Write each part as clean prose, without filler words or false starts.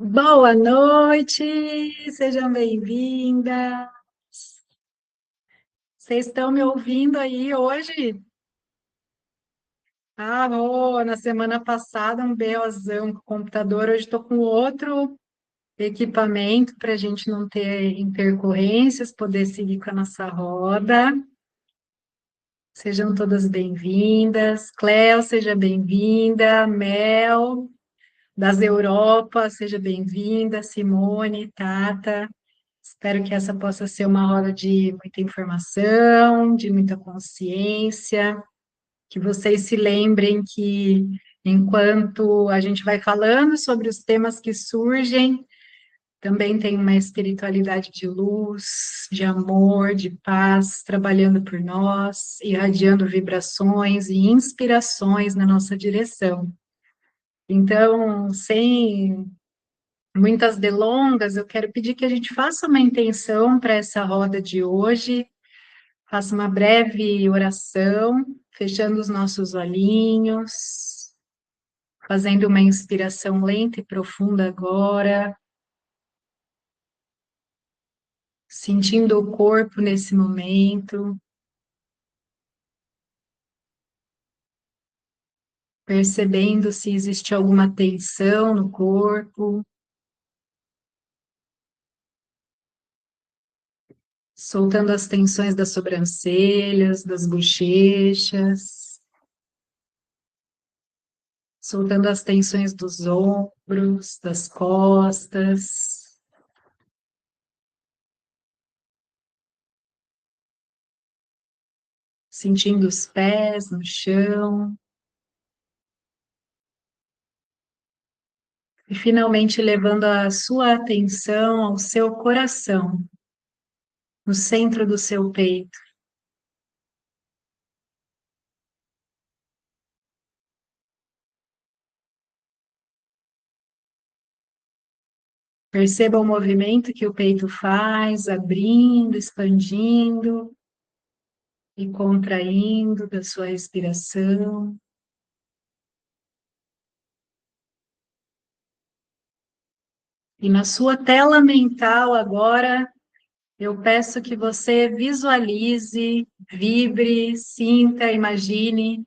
Boa noite, sejam bem-vindas. Vocês estão me ouvindo aí hoje? Na semana passada um BOzão com o computador, hoje estou com outro equipamento para a gente não ter intercorrências, poder seguir com a nossa roda. Sejam todas bem-vindas. Cléo, seja bem-vinda. Mel, das Europas, seja bem-vinda. Simone, Tata. Espero que essa possa ser uma roda de muita informação, de muita consciência, que vocês se lembrem que, enquanto a gente vai falando sobre os temas que surgem, também tem uma espiritualidade de luz, de amor, de paz, trabalhando por nós, irradiando vibrações e inspirações na nossa direção. Então, sem muitas delongas, eu quero pedir que a gente faça uma intenção para essa roda de hoje, faça uma breve oração, fechando os nossos olhinhos, fazendo uma inspiração lenta e profunda agora, sentindo o corpo nesse momento, percebendo se existe alguma tensão no corpo, soltando as tensões das sobrancelhas, das bochechas, soltando as tensões dos ombros, das costas, sentindo os pés no chão, e finalmente levando a sua atenção ao seu coração, no centro do seu peito. Perceba o movimento que o peito faz, abrindo, expandindo e contraindo da sua respiração. E na sua tela mental agora, eu peço que você visualize, vibre, sinta, imagine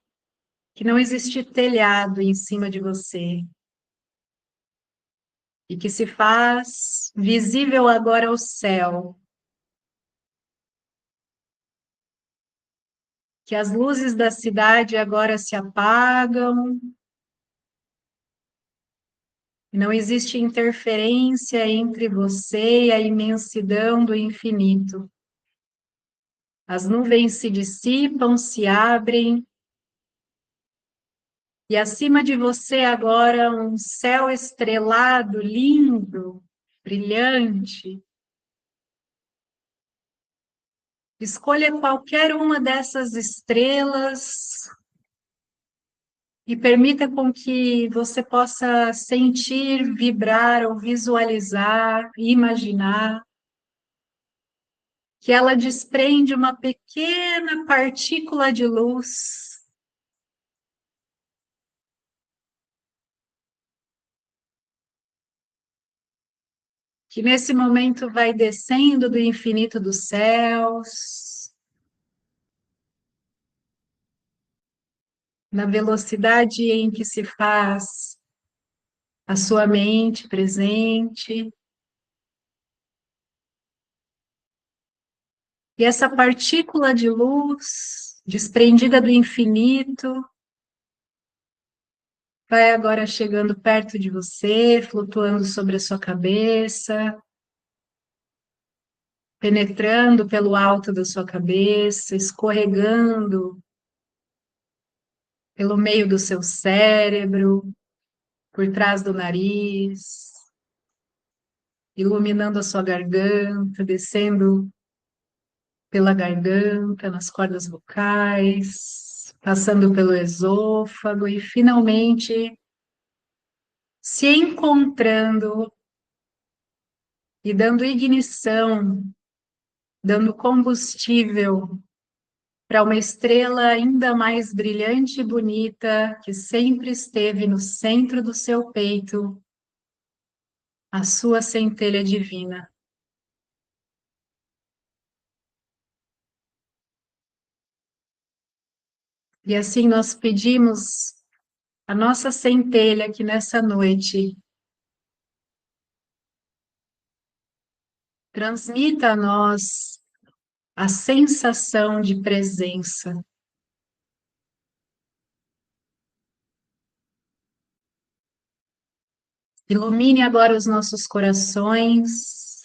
que não existe telhado em cima de você e que se faz visível agora o céu, que as luzes da cidade agora se apagam, não existe interferência entre você e a imensidão do infinito. As nuvens se dissipam, se abrem, e acima de você agora um céu estrelado, lindo, brilhante. Escolha qualquer uma dessas estrelas e permita com que você possa sentir, vibrar ou visualizar, imaginar que ela desprende uma pequena partícula de luz que nesse momento vai descendo do infinito dos céus, na velocidade em que se faz a sua mente presente. E essa partícula de luz desprendida do infinito vai agora chegando perto de você, flutuando sobre a sua cabeça, penetrando pelo alto da sua cabeça, escorregando pelo meio do seu cérebro, por trás do nariz, iluminando a sua garganta, descendo pela garganta, nas cordas vocais, passando pelo esôfago e finalmente se encontrando e dando ignição, dando combustível para uma estrela ainda mais brilhante e bonita que sempre esteve no centro do seu peito, a sua centelha divina. E assim nós pedimos a nossa centelha aqui nessa noite, transmita a nós a sensação de presença. Ilumine agora os nossos corações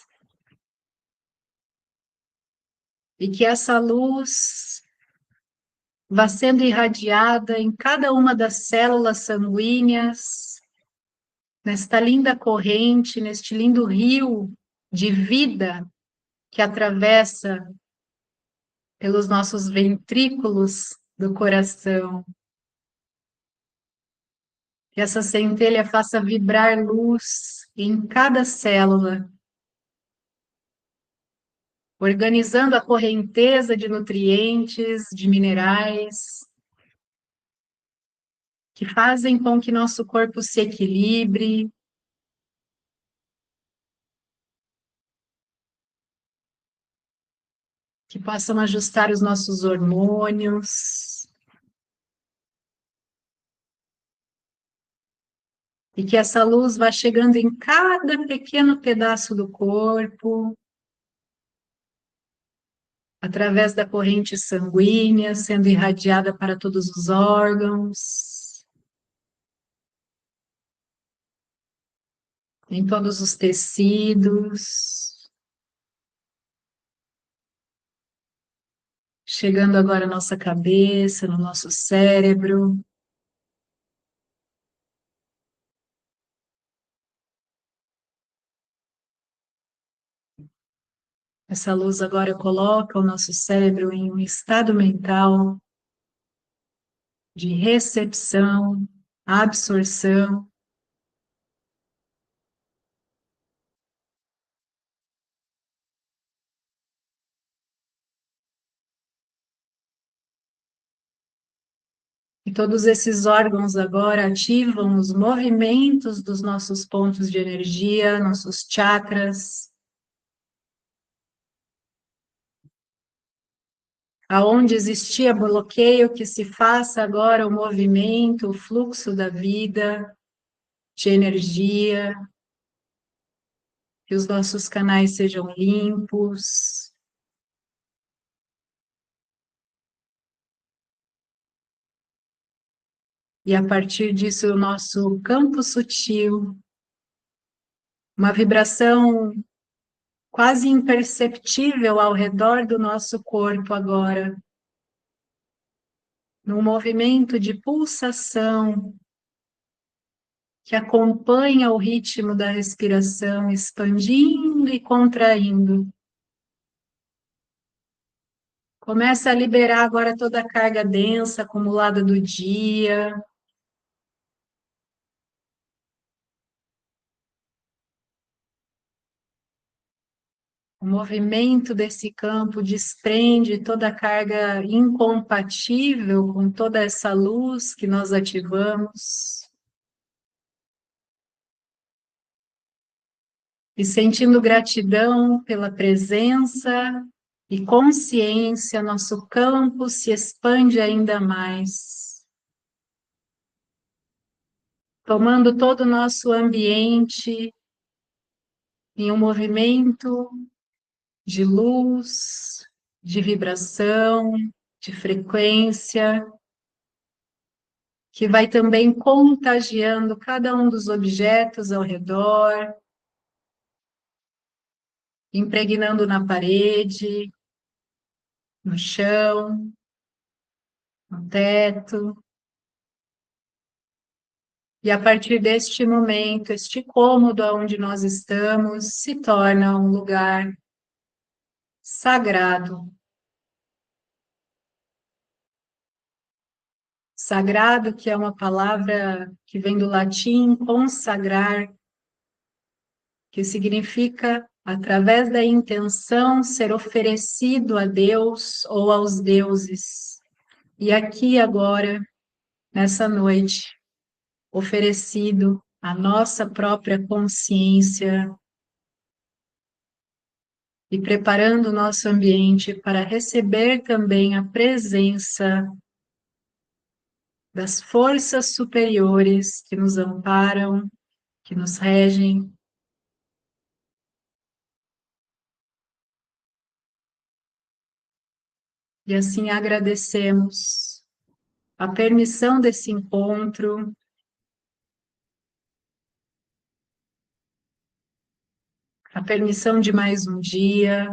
e que essa luz vá sendo irradiada em cada uma das células sanguíneas, nesta linda corrente, neste lindo rio de vida que atravessa pelos nossos ventrículos do coração. Que essa centelha faça vibrar luz em cada célula, organizando a correnteza de nutrientes, de minerais, que fazem com que nosso corpo se equilibre, que possam ajustar os nossos hormônios, e que essa luz vá chegando em cada pequeno pedaço do corpo, através da corrente sanguínea, sendo irradiada para todos os órgãos, em todos os tecidos, chegando agora na nossa cabeça, no nosso cérebro. Essa luz agora coloca o nosso cérebro em um estado mental de recepção, absorção, e todos esses órgãos agora ativam os movimentos dos nossos pontos de energia, nossos chakras, aonde existia bloqueio, que se faça agora o movimento, o fluxo da vida, de energia, que os nossos canais sejam limpos. E a partir disso, o nosso campo sutil, uma vibração quase imperceptível ao redor do nosso corpo agora, num movimento de pulsação que acompanha o ritmo da respiração, expandindo e contraindo. Começa a liberar agora toda a carga densa acumulada do dia. O movimento desse campo desprende toda a carga incompatível com toda essa luz que nós ativamos. E sentindo gratidão pela presença e consciência, nosso campo se expande ainda mais, tomando todo o nosso ambiente em um movimento de luz, de vibração, de frequência, que vai também contagiando cada um dos objetos ao redor, impregnando na parede, no chão, no teto. E a partir deste momento, este cômodo onde nós estamos se torna um lugar sagrado. Sagrado, que é uma palavra que vem do latim consagrar, que significa, através da intenção, ser oferecido a Deus ou aos deuses. E aqui agora, nessa noite, oferecido a nossa própria consciência e preparando o nosso ambiente para receber também a presença das forças superiores que nos amparam, que nos regem. E assim agradecemos a permissão desse encontro, a permissão de mais um dia,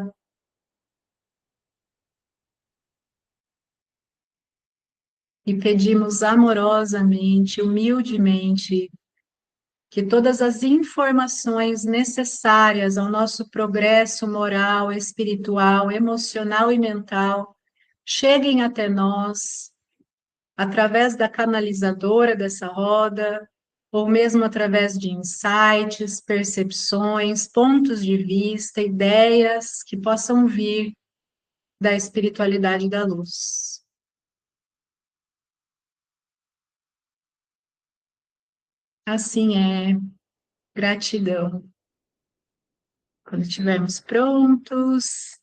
e pedimos amorosamente, humildemente, que todas as informações necessárias ao nosso progresso moral, espiritual, emocional e mental cheguem até nós através da canalizadora dessa roda, ou mesmo através de insights, percepções, pontos de vista, ideias que possam vir da espiritualidade da luz. Assim é, gratidão. Quando estivermos prontos,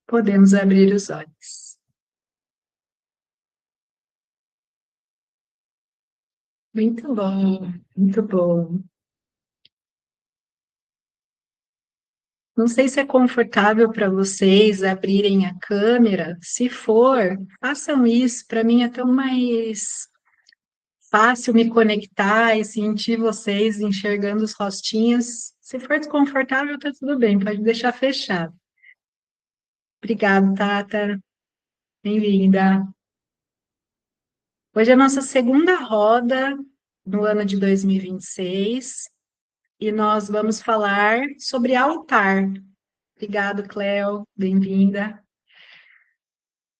podemos abrir os olhos. Muito bom, muito bom. Não sei se é confortável para vocês abrirem a câmera. Se for, façam isso. Para mim é tão mais fácil me conectar e sentir vocês enxergando os rostinhos. Se for desconfortável, tá tudo bem, pode deixar fechado. Obrigada, Tata. Bem-vinda. Hoje é a nossa segunda roda no ano de 2026 e nós vamos falar sobre altar. Obrigado, Cleo. Bem-vinda.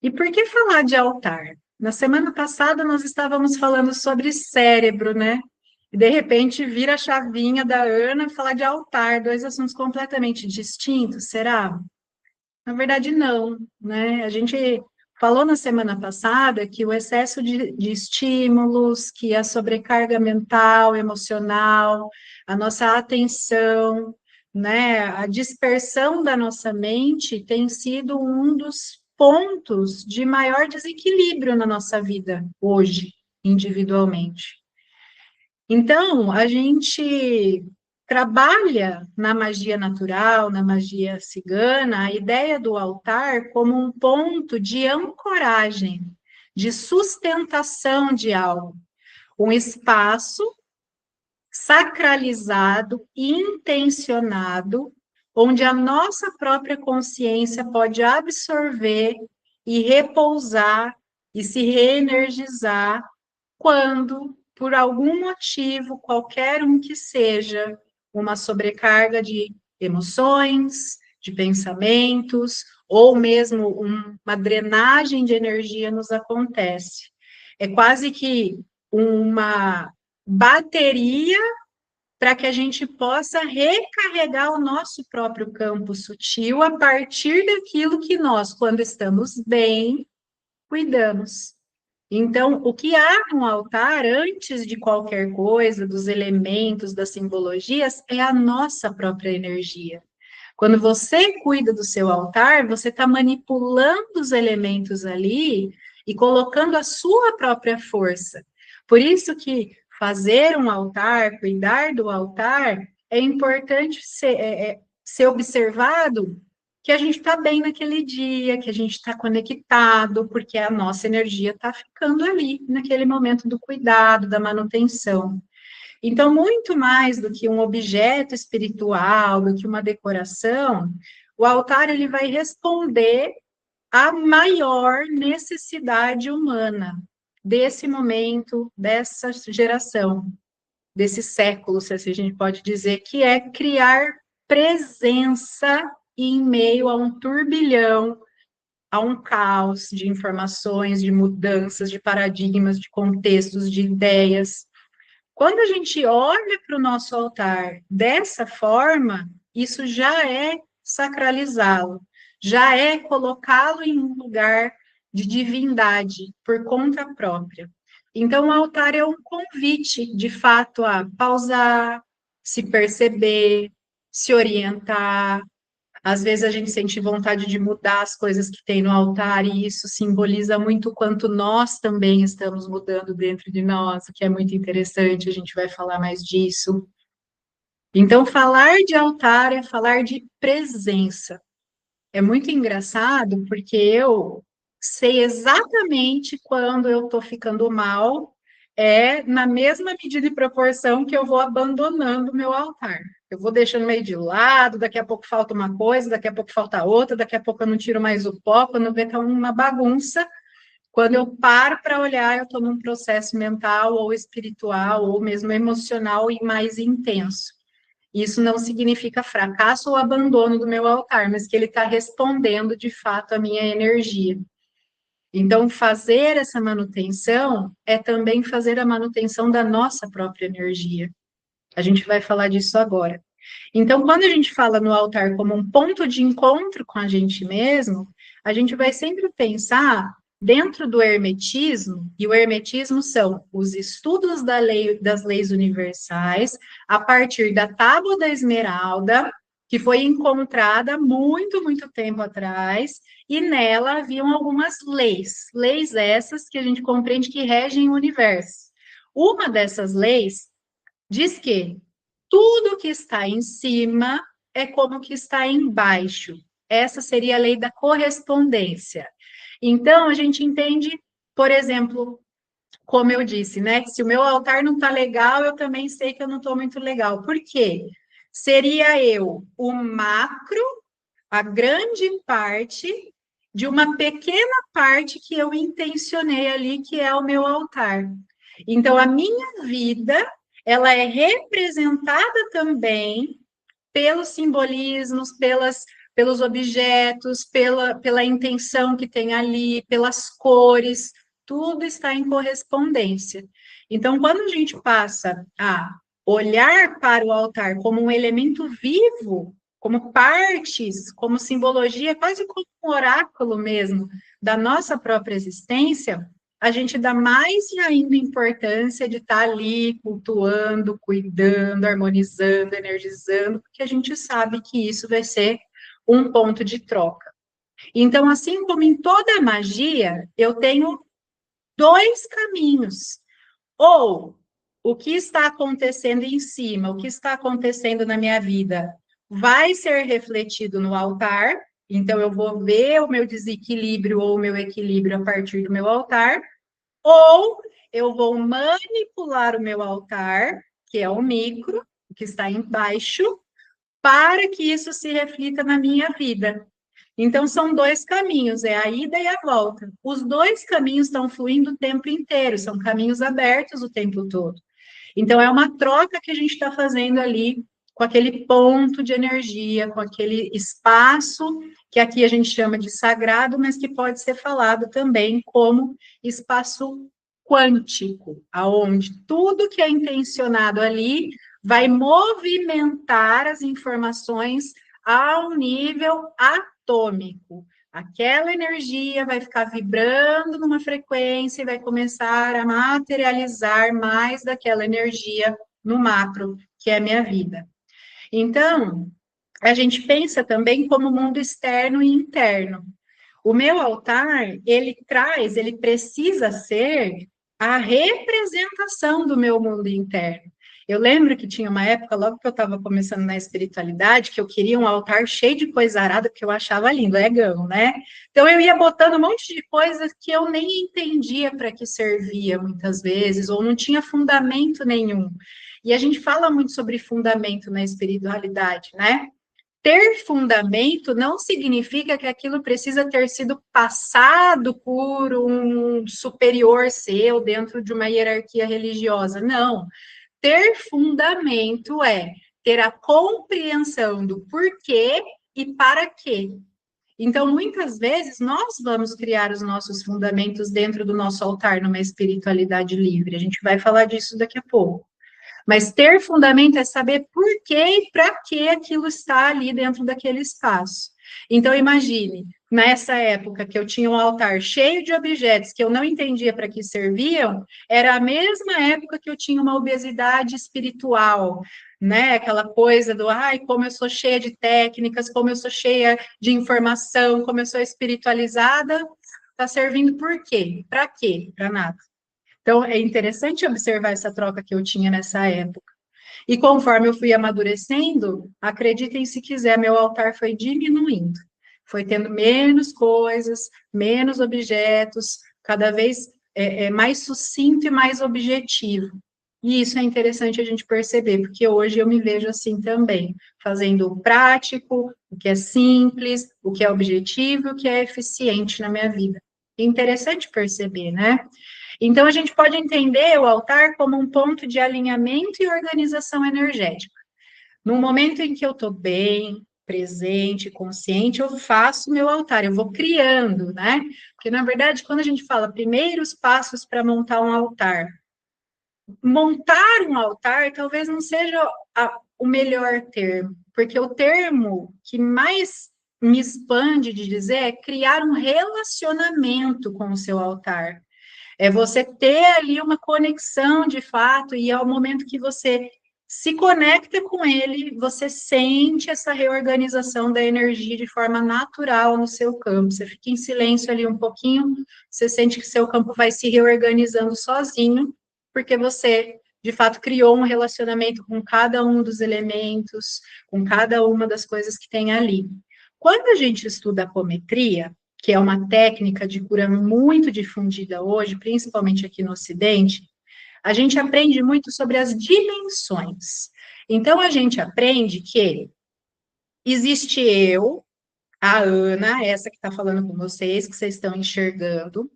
E por que falar de altar? Na semana passada nós estávamos falando sobre cérebro, né? E de repente vira a chavinha da Ana falar de altar, dois assuntos completamente distintos, será? Na verdade, não, né? A gente falou na semana passada que o excesso de estímulos, que a sobrecarga mental, emocional, a nossa atenção, né, a dispersão da nossa mente tem sido um dos pontos de maior desequilíbrio na nossa vida hoje, individualmente. Então, a gente trabalha na magia natural, na magia cigana, a ideia do altar como um ponto de ancoragem, de sustentação de algo, um espaço sacralizado, intencionado, onde a nossa própria consciência pode absorver e repousar e se reenergizar quando, por algum motivo, qualquer um que seja, uma sobrecarga de emoções, de pensamentos, ou mesmo uma drenagem de energia nos acontece. É quase que uma bateria para que a gente possa recarregar o nosso próprio campo sutil a partir daquilo que nós, quando estamos bem, cuidamos. Então, o que há no altar, antes de qualquer coisa, dos elementos, das simbologias, é a nossa própria energia. Quando você cuida do seu altar, você está manipulando os elementos ali e colocando a sua própria força. Por isso que fazer um altar, cuidar do altar, é importante ser observado que a gente está bem naquele dia, que a gente está conectado, porque a nossa energia está ficando ali, naquele momento do cuidado, da manutenção. Então, muito mais do que um objeto espiritual, do que uma decoração, o altar ele vai responder à maior necessidade humana desse momento, dessa geração, desse século, se assim a gente pode dizer, que é criar presença em meio a um turbilhão, a um caos de informações, de mudanças, de paradigmas, de contextos, de ideias. Quando a gente olha para o nosso altar dessa forma, isso já é sacralizá-lo, já é colocá-lo em um lugar de divindade por conta própria. Então, o altar é um convite, de fato, a pausar, se perceber, se orientar. Às vezes a gente sente vontade de mudar as coisas que tem no altar, e isso simboliza muito o quanto nós também estamos mudando dentro de nós, o que é muito interessante, a gente vai falar mais disso. Então, falar de altar é falar de presença. É muito engraçado porque eu sei exatamente quando eu estou ficando mal, é na mesma medida e proporção que eu vou abandonando o meu altar. Eu vou deixando meio de lado, daqui a pouco falta uma coisa, daqui a pouco falta outra, daqui a pouco eu não tiro mais o pó, quando vê tá uma bagunça. Quando eu paro para olhar, eu estou num processo mental ou espiritual ou mesmo emocional e mais intenso. Isso não significa fracasso ou abandono do meu altar, mas que ele está respondendo de fato à minha energia. Então, fazer essa manutenção é também fazer a manutenção da nossa própria energia. A gente vai falar disso agora. Então, quando a gente fala no altar como um ponto de encontro com a gente mesmo, a gente vai sempre pensar dentro do hermetismo, e o hermetismo são os estudos das leis universais, a partir da Tábua da Esmeralda, que foi encontrada muito, muito tempo atrás, e nela haviam algumas leis, leis essas que a gente compreende que regem o universo. Uma dessas leis diz que tudo que está em cima é como que está embaixo. Essa seria a lei da correspondência. Então, a gente entende, por exemplo, como eu disse, né? Que se o meu altar não está legal, eu também sei que eu não estou muito legal. Por quê? Seria eu o macro, a grande parte de uma pequena parte que eu intencionei ali, que é o meu altar. Então, a minha vida, ela é representada também pelos simbolismos, pelos objetos, pela intenção que tem ali, pelas cores, tudo está em correspondência. Então, quando a gente passa a olhar para o altar como um elemento vivo, como partes, como simbologia, quase como um oráculo mesmo da nossa própria existência, a gente dá mais ainda importância de estar ali cultuando, cuidando, harmonizando, energizando, porque a gente sabe que isso vai ser um ponto de troca. Então, assim como em toda magia, eu tenho dois caminhos. Ou o que está acontecendo em cima, o que está acontecendo na minha vida, vai ser refletido no altar. Então, eu vou ver o meu desequilíbrio ou o meu equilíbrio a partir do meu altar, ou eu vou manipular o meu altar, que é o micro, que está embaixo, para que isso se reflita na minha vida. Então, são dois caminhos, é a ida e a volta. Os dois caminhos estão fluindo o tempo inteiro, são caminhos abertos o tempo todo. Então, é uma troca que a gente está fazendo ali com aquele ponto de energia, com aquele espaço que aqui a gente chama de sagrado, mas que pode ser falado também como espaço quântico, aonde tudo que é intencionado ali vai movimentar as informações a um nível atômico. Aquela energia vai ficar vibrando numa frequência e vai começar a materializar mais daquela energia no macro, que é a minha vida. Então, a gente pensa também como mundo externo e interno. O meu altar, ele precisa ser a representação do meu mundo interno. Eu lembro que tinha uma época, logo que eu estava começando na espiritualidade, que eu queria um altar cheio de coisa arada, porque eu achava lindo, legão, né? Então eu ia botando um monte de coisas que eu nem entendia para que servia muitas vezes, ou não tinha fundamento nenhum. E a gente fala muito sobre fundamento na espiritualidade, né? Ter fundamento não significa que aquilo precisa ter sido passado por um superior seu dentro de uma hierarquia religiosa. Não. Ter fundamento é ter a compreensão do porquê e para quê. Então, muitas vezes, nós vamos criar os nossos fundamentos dentro do nosso altar, numa espiritualidade livre. A gente vai falar disso daqui a pouco. Mas ter fundamento é saber por que e para que aquilo está ali dentro daquele espaço. Então, imagine, nessa época que eu tinha um altar cheio de objetos que eu não entendia para que serviam, era a mesma época que eu tinha uma obesidade espiritual, né? Aquela coisa do, ai, como eu sou cheia de técnicas, como eu sou cheia de informação, como eu sou espiritualizada, está servindo por quê? Para quê? Para nada. Então, é interessante observar essa troca que eu tinha nessa época. E conforme eu fui amadurecendo, acreditem se quiser, meu altar foi diminuindo. Foi tendo menos coisas, menos objetos, cada vez mais sucinto e mais objetivo. E isso é interessante a gente perceber, porque hoje eu me vejo assim também, fazendo o prático, o que é simples, o que é objetivo, o que é eficiente na minha vida. É interessante perceber, né? Então, a gente pode entender o altar como um ponto de alinhamento e organização energética. No momento em que eu estou bem, presente, consciente, eu faço meu altar, eu vou criando, né? Porque, na verdade, quando a gente fala primeiros passos para montar um altar talvez não seja o melhor termo, porque o termo que mais me expande de dizer é criar um relacionamento com o seu altar. É você ter ali uma conexão de fato, e ao momento que você se conecta com ele, você sente essa reorganização da energia de forma natural no seu campo. Você fica em silêncio ali um pouquinho, você sente que seu campo vai se reorganizando sozinho, porque você, de fato, criou um relacionamento com cada um dos elementos, com cada uma das coisas que tem ali. Quando a gente estuda apometria, que é uma técnica de cura muito difundida hoje, principalmente aqui no Ocidente, a gente aprende muito sobre as dimensões. Então, a gente aprende que existe eu, a Ana, essa que está falando com vocês, que vocês estão enxergando,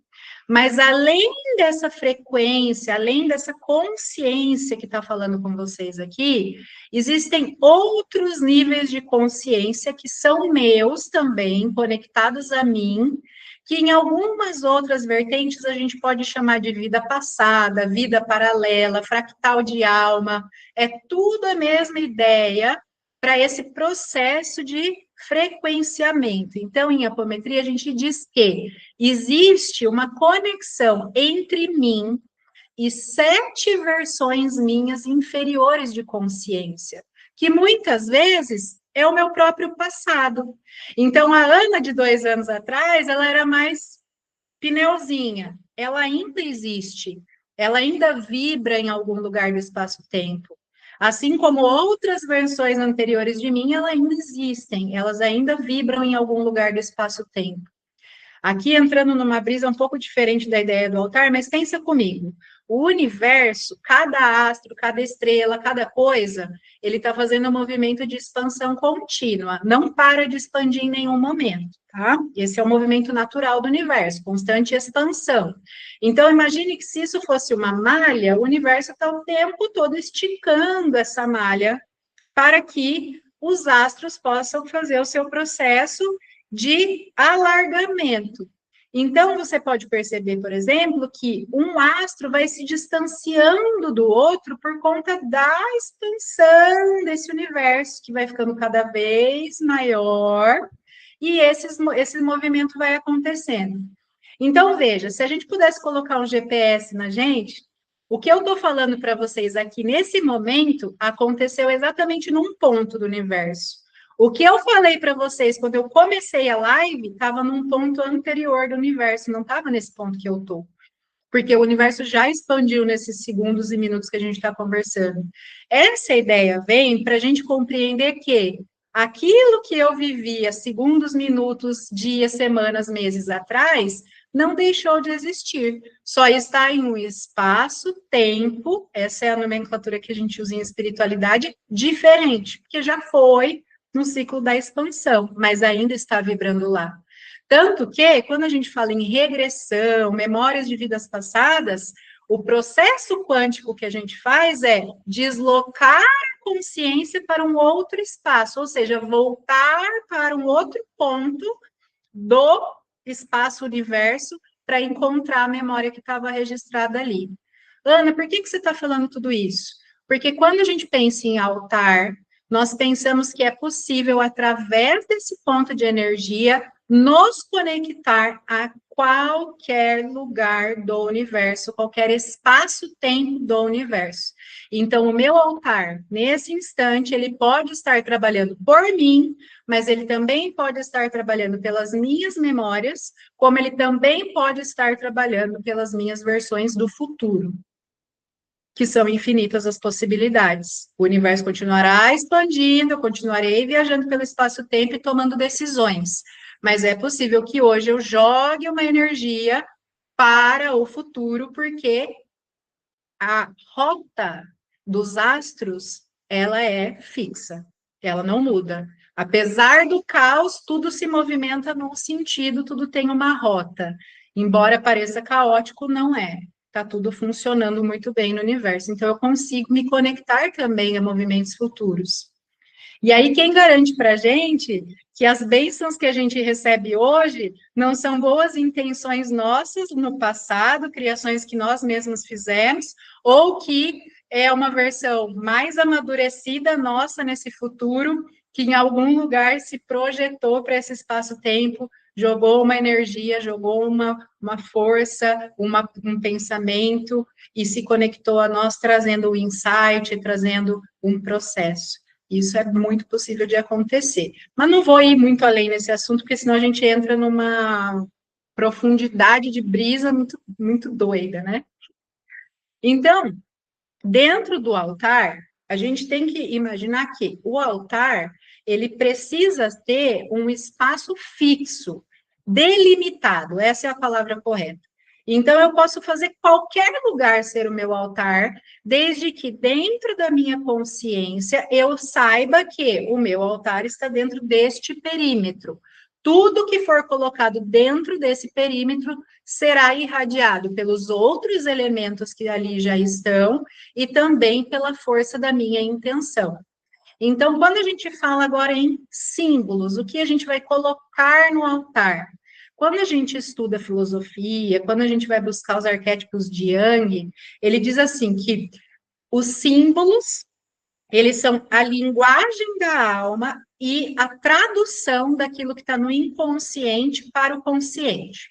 mas além dessa frequência, além dessa consciência que está falando com vocês aqui, existem outros níveis de consciência que são meus também, conectados a mim, que em algumas outras vertentes a gente pode chamar de vida passada, vida paralela, fractal de alma, é tudo a mesma ideia para esse processo de frequenciamento. Então, em apometria, a gente diz que existe uma conexão entre mim e 7 versões minhas inferiores de consciência, que muitas vezes é o meu próprio passado. Então, a Ana de 2 anos atrás, ela era mais pneuzinha, ela ainda existe, ela ainda vibra em algum lugar do espaço-tempo. Assim como outras versões anteriores de mim, elas ainda existem, elas ainda vibram em algum lugar do espaço-tempo. Aqui entrando numa brisa um pouco diferente da ideia do altar, mas pensa comigo. O universo, cada astro, cada estrela, cada coisa, ele está fazendo um movimento de expansão contínua, não para de expandir em nenhum momento, tá? Esse é o movimento natural do universo, constante expansão. Então, imagine que se isso fosse uma malha, o universo está o tempo todo esticando essa malha para que os astros possam fazer o seu processo de alargamento. Então, você pode perceber, por exemplo, que um astro vai se distanciando do outro por conta da expansão desse universo, que vai ficando cada vez maior, e esse movimento vai acontecendo. Então, veja, se a gente pudesse colocar um GPS na gente, o que eu estou falando para vocês aqui nesse momento aconteceu exatamente num ponto do universo. O que eu falei para vocês quando eu comecei a live estava num ponto anterior do universo, não estava nesse ponto que eu estou. Porque o universo já expandiu nesses segundos e minutos que a gente está conversando. Essa ideia vem para a gente compreender que aquilo que eu vivia segundos, minutos, dias, semanas, meses atrás, não deixou de existir. Só está em um espaço-tempo, essa é a nomenclatura que a gente usa em espiritualidade, diferente, porque já foi no ciclo da expansão, mas ainda está vibrando lá. Tanto que, quando a gente fala em regressão, memórias de vidas passadas, o processo quântico que a gente faz é deslocar a consciência para um outro espaço, ou seja, voltar para um outro ponto do espaço-universo para encontrar a memória que estava registrada ali. Ana, por que você está falando tudo isso? Porque quando a gente pensa em altar, nós pensamos que é possível, através desse ponto de energia, nos conectar a qualquer lugar do universo, qualquer espaço-tempo do universo. Então, o meu altar, nesse instante, ele pode estar trabalhando por mim, mas ele também pode estar trabalhando pelas minhas memórias, como ele também pode estar trabalhando pelas minhas versões do futuro, que são infinitas as possibilidades. O universo continuará expandindo, eu continuarei viajando pelo espaço-tempo e tomando decisões. Mas é possível que hoje eu jogue uma energia para o futuro, porque a rota dos astros, ela é fixa, ela não muda. Apesar do caos, tudo se movimenta num sentido, tudo tem uma rota. Embora pareça caótico, não é. Está tudo funcionando muito bem no universo. Então, eu consigo me conectar também a movimentos futuros. E aí, quem garante para a gente que as bênçãos que a gente recebe hoje não são boas intenções nossas no passado, criações que nós mesmos fizemos, ou que é uma versão mais amadurecida nossa nesse futuro, que em algum lugar se projetou para esse espaço-tempo, jogou uma energia, jogou uma força, um pensamento, e se conectou a nós, trazendo um insight, trazendo um processo. Isso é muito possível de acontecer. Mas não vou ir muito além nesse assunto, porque senão a gente entra numa profundidade de brisa muito, muito doida, né? Então, dentro do altar, a gente tem que imaginar que o altar, ele precisa ter um espaço fixo, delimitado, essa é a palavra correta. Então, eu posso fazer qualquer lugar ser o meu altar, desde que dentro da minha consciência eu saiba que o meu altar está dentro deste perímetro. Tudo que for colocado dentro desse perímetro será irradiado pelos outros elementos que ali já estão e também pela força da minha intenção. Então, quando a gente fala agora em símbolos, o que a gente vai colocar no altar? Quando a gente estuda filosofia, quando a gente vai buscar os arquétipos de Jung, ele diz assim que os símbolos, eles são a linguagem da alma e a tradução daquilo que está no inconsciente para o consciente.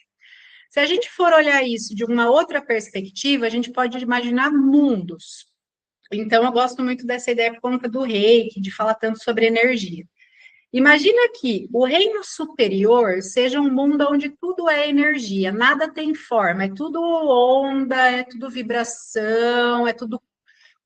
Se a gente for olhar isso de uma outra perspectiva, a gente pode imaginar mundos. Então, eu gosto muito dessa ideia por conta do reiki, de falar tanto sobre energia. Imagina que o reino superior seja um mundo onde tudo é energia, nada tem forma, é tudo onda, é tudo vibração, é tudo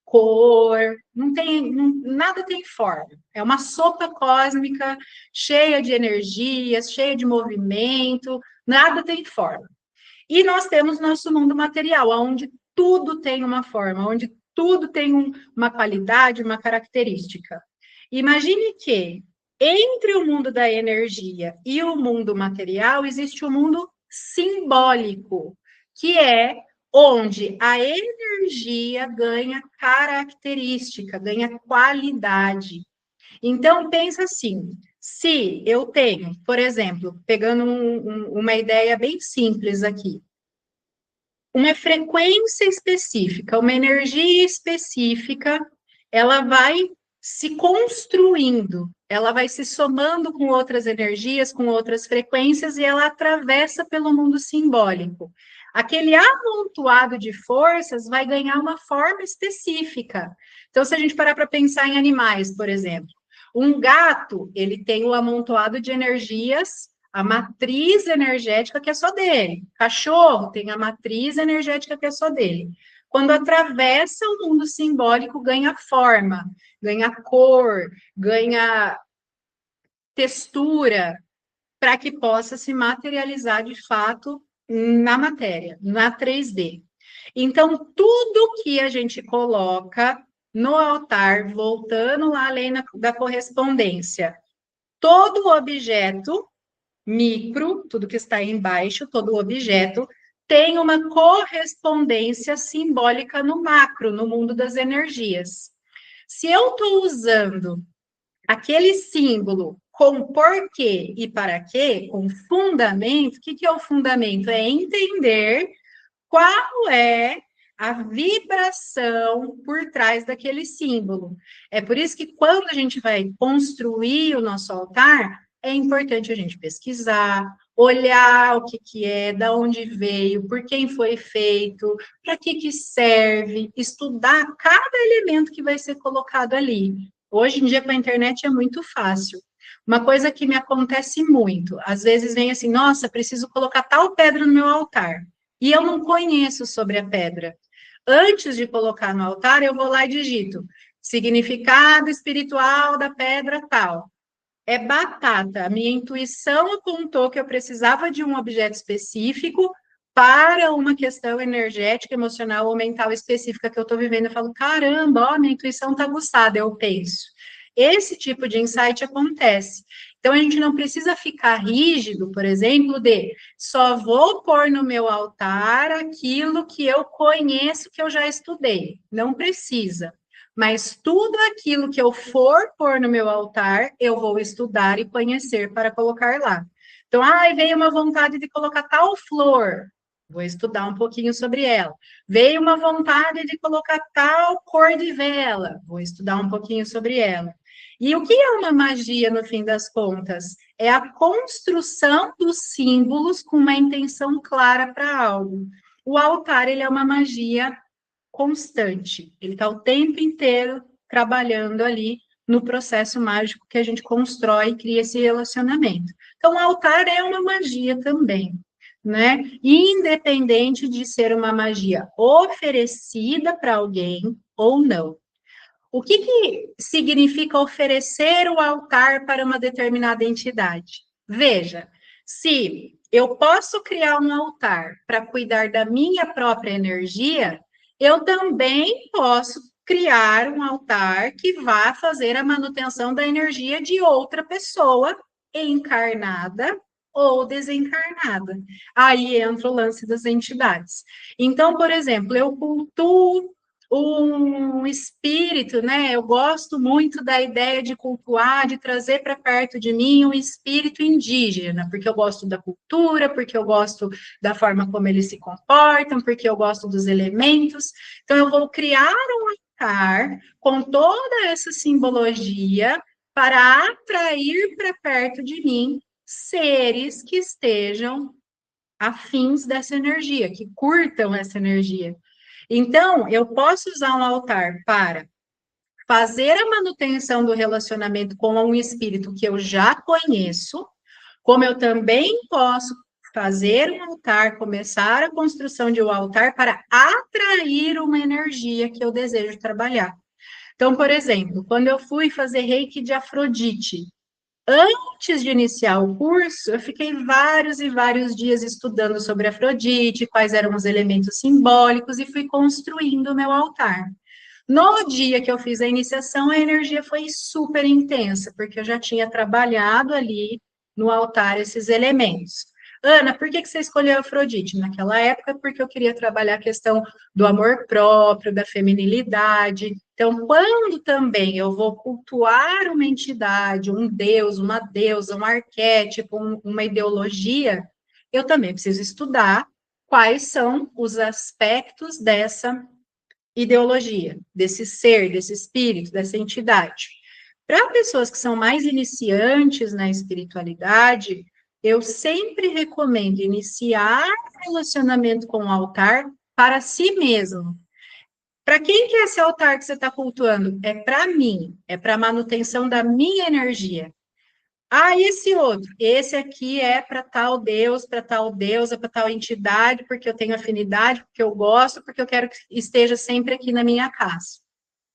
cor, não tem, nada tem forma. É uma sopa cósmica cheia de energias, cheia de movimento, nada tem forma. E nós temos nosso mundo material, onde tudo tem uma forma, onde tudo tem uma qualidade, uma característica. Imagine que entre o mundo da energia e o mundo material existe o mundo simbólico, que é onde a energia ganha característica, ganha qualidade. Então, pensa assim, se eu tenho, por exemplo, pegando uma ideia bem simples aqui, uma frequência específica, uma energia específica, ela vai se construindo, ela vai se somando com outras energias, com outras frequências, e ela atravessa pelo mundo simbólico. Aquele amontoado de forças vai ganhar uma forma específica. Então, se a gente parar para pensar em animais, por exemplo, um gato, ele tem o amontoado de energias, a matriz energética que é só dele. Cachorro tem a matriz energética que é só dele. Quando atravessa o mundo simbólico, ganha forma, ganha cor, ganha textura, para que possa se materializar de fato na matéria, na 3D. Então, tudo que a gente coloca no altar, voltando lá à lei da correspondência, todo objeto micro, tudo que está embaixo, todo objeto, tem uma correspondência simbólica no macro, no mundo das energias. Se eu estou usando aquele símbolo com porquê e para quê, com fundamento, o que é o fundamento? É entender qual é a vibração por trás daquele símbolo. É por isso que quando a gente vai construir o nosso altar, é importante a gente pesquisar, olhar o que é, da onde veio, por quem foi feito, para que serve, estudar cada elemento que vai ser colocado ali. Hoje em dia, com a internet, é muito fácil. Uma coisa que me acontece muito, às vezes vem assim, nossa, preciso colocar tal pedra no meu altar, e eu não conheço sobre a pedra. Antes de colocar no altar, eu vou lá e digito significado espiritual da pedra tal. É batata. A minha intuição apontou que eu precisava de um objeto específico para uma questão energética, emocional ou mental específica que eu estou vivendo. Eu falo, caramba, ó, minha intuição está aguçada, eu penso. Esse tipo de insight acontece. Então, a gente não precisa ficar rígido, por exemplo, de só vou pôr no meu altar aquilo que eu conheço, que eu já estudei. Não precisa. Mas tudo aquilo que eu for pôr no meu altar, eu vou estudar e conhecer para colocar lá. Então, veio uma vontade de colocar tal flor, vou estudar um pouquinho sobre ela. Veio uma vontade de colocar tal cor de vela, vou estudar um pouquinho sobre ela. E o que é uma magia, no fim das contas? É a construção dos símbolos com uma intenção clara para algo. O altar, ele é uma magia constante. Ele está o tempo inteiro trabalhando ali no processo mágico que a gente constrói e cria esse relacionamento. Então, o altar é uma magia também, né? Independente de ser uma magia oferecida para alguém ou não. O que significa oferecer o altar para uma determinada entidade? Veja, se eu posso criar um altar para cuidar da minha própria energia, eu também posso criar um altar que vá fazer a manutenção da energia de outra pessoa encarnada ou desencarnada. Aí entra o lance das entidades. Então, por exemplo, eu cultuo um espírito, né? Eu gosto muito da ideia de cultuar, de trazer para perto de mim um espírito indígena, porque eu gosto da cultura, porque eu gosto da forma como eles se comportam, porque eu gosto dos elementos. Então, eu vou criar um altar com toda essa simbologia para atrair para perto de mim seres que estejam afins dessa energia, que curtam essa energia. Então, eu posso usar um altar para fazer a manutenção do relacionamento com um espírito que eu já conheço, como eu também posso fazer um altar, começar a construção de um altar para atrair uma energia que eu desejo trabalhar. Então, por exemplo, quando eu fui fazer reiki de Afrodite, antes de iniciar o curso, eu fiquei vários e vários dias estudando sobre Afrodite, quais eram os elementos simbólicos, e fui construindo o meu altar. No dia que eu fiz a iniciação, a energia foi super intensa, porque eu já tinha trabalhado ali no altar esses elementos. Ana, por que você escolheu Afrodite? Naquela época, porque eu queria trabalhar a questão do amor próprio, da feminilidade. Então, quando também eu vou cultuar uma entidade, um deus, uma deusa, um arquétipo, uma ideologia, eu também preciso estudar quais são os aspectos dessa ideologia, desse ser, desse espírito, dessa entidade. Para pessoas que são mais iniciantes na espiritualidade, eu sempre recomendo iniciar relacionamento com o altar para si mesmo. Para quem que é esse altar que você está cultuando? É para mim, é para a manutenção da minha energia. Esse outro, esse aqui é para tal Deus, para tal deusa, para tal entidade, porque eu tenho afinidade, porque eu gosto, porque eu quero que esteja sempre aqui na minha casa.